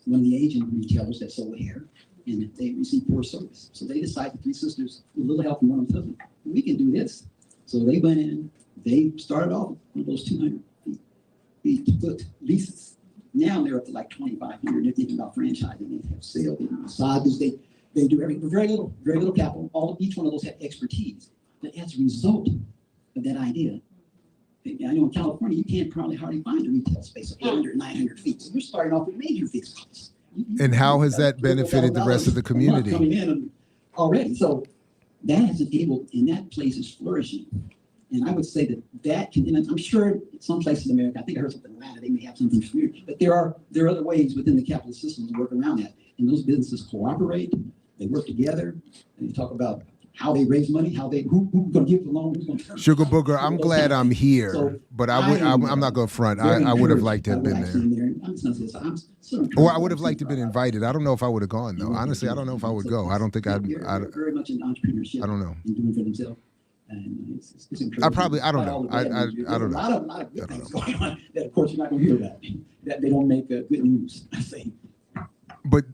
One of the Asian retailers that sold hair, and they received poor service. So they decided, the three sisters, with a little help from one of them, husband, we can do this. So they went in, they started off with one of those 200 foot leases. Now they're up to like 2,500. They're thinking about franchising. They have sales, they do massages, they do everything, very little capital. Each one of those have expertise. But as a result of that idea, I know in California, you can't probably hardly find a retail space of 800, 900 feet. So you're starting off with major fixed costs. And how has that benefited the rest of the community? Coming in already. So that has enabled, and that place is flourishing. And I would say that can, and I'm sure in some places in America, I think I heard something in Atlanta, they may have something familiar, but there are other ways within the capitalist system to work around that. And those businesses cooperate, they work together, and they talk about how they raise money, who's going to give the loan, who's going to. Sugar Booger, I'm glad I'm here, but I'm not going to front. I would have liked to have been there. Or I would have liked to have been invited. I don't know if I would have gone though. Honestly, I don't know if I would go. I don't think I'd. Very much in entrepreneurship. I don't know. And doing for themselves. And it's I don't know. I don't know. A lot of good things going on that, of course, you're not going to hear about. That they don't make good news, I think. But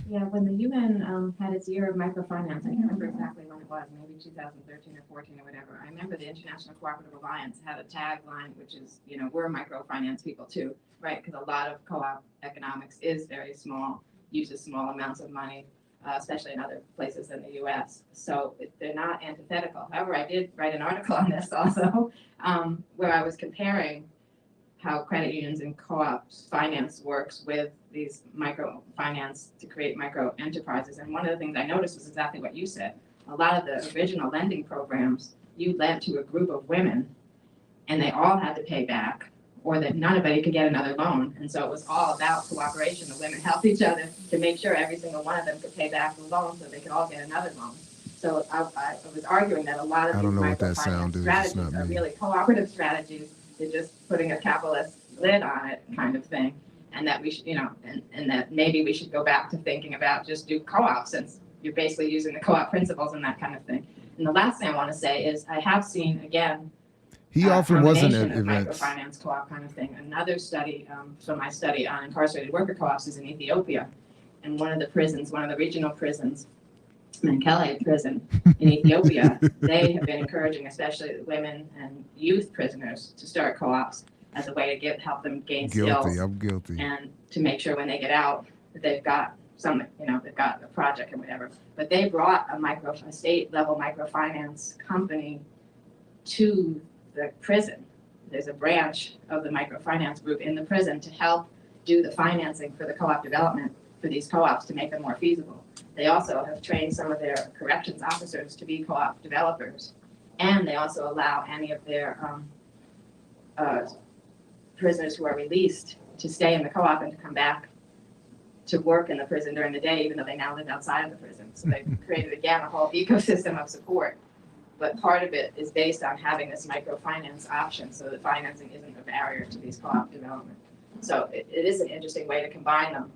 yeah, when the UN had its year of microfinance, I can't remember exactly when it was, maybe 2013 or 14 or whatever. I remember the International Cooperative Alliance had a tagline, which is, we're microfinance people too, right? Because a lot of co-op economics is very small, uses small amounts of money, especially in other places in the U.S. So they're not antithetical. However, I did write an article on this also, where I was comparing how credit unions and co-ops finance works with these microfinance to create micro enterprises. And one of the things I noticed was exactly what you said. A lot of the original lending programs, you lent to a group of women and they all had to pay back, or that none of it could get another loan. And so it was all about cooperation. The women helped each other to make sure every single one of them could pay back the loan so they could all get another loan. So I was arguing that a lot of these microfinance strategies are really cooperative strategies. They're just putting a capitalist lid on it kind of thing. And that we should, and that maybe we should go back to thinking about just do co-ops, since you're basically using the co-op principles and that kind of thing. And the last thing I want to say is I have seen, again, he often wasn't at events. Microfinance co-op kind of thing. Another study from my study on incarcerated worker co-ops is in Ethiopia. And one of the regional prisons, Mekelle prison in Ethiopia, they have been encouraging especially women and youth prisoners to start co-ops as a way to help them gain skills. I'm guilty. And to make sure when they get out that they've got they've got a project or whatever. But they brought a state level microfinance company to the prison. There's a branch of the microfinance group in the prison to help do the financing for the co-op development for these co-ops to make them more feasible. They also have trained some of their corrections officers to be co-op developers. And they also allow any of their prisoners who are released to stay in the co-op and to come back to work in the prison during the day, even though they now live outside of the prison. So they've created, again, a whole ecosystem of support. But part of it is based on having this microfinance option so that financing isn't a barrier to these co-op development. So it is an interesting way to combine them.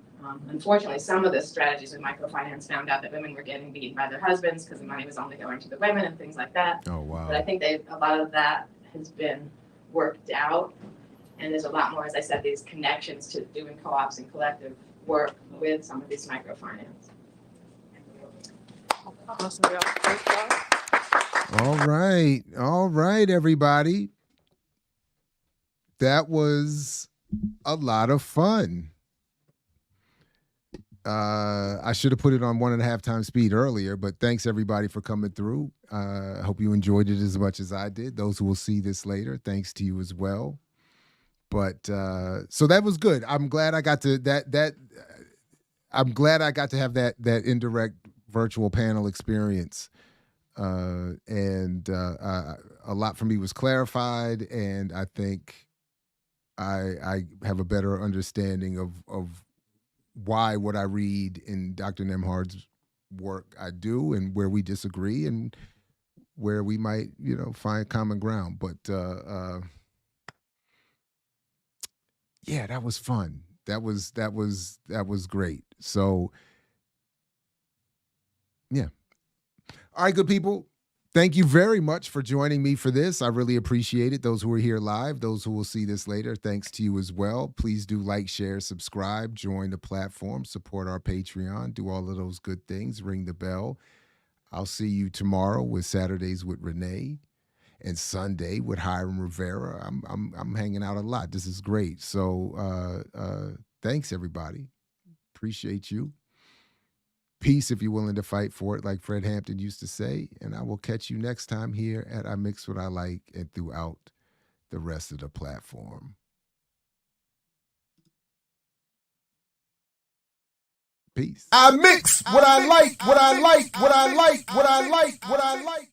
Unfortunately, some of the strategies with microfinance found out that women were getting beaten by their husbands because the money was only going to the women and things like that. Oh, wow. But I think a lot of that has been worked out. And there's a lot more, as I said, these connections to doing co-ops and collective work with some of these microfinance. Awesome, girl. Great job. All right, everybody. That was a lot of fun. I should have put it on 1.5 times speed earlier, but thanks everybody for coming through. I hope you enjoyed it as much as I did. Those who will see this later, thanks to you as well. But so that was good. I'm glad I got to I'm glad I got to have that indirect virtual panel experience. a lot for me was clarified, and I think I have a better understanding of why what I read in Dr. Nemhard's work I do, and where we disagree, and where we might, find common ground. But yeah, that was fun. That was great. So yeah. All right, good people. Thank you very much for joining me for this. I really appreciate it. Those who are here live, those who will see this later, thanks to you as well. Please do like, share, subscribe, join the platform, support our Patreon, do all of those good things, ring the bell. I'll see you tomorrow with Saturdays with Renee, and Sunday with Hiram Rivera. I'm hanging out a lot. This is great. So thanks, everybody. Appreciate you. Peace if you're willing to fight for it, like Fred Hampton used to say. And I will catch you next time here at I Mix What I Like and throughout the rest of the platform. Peace. I mix what I like, what I like, what I like, what I like, what I like.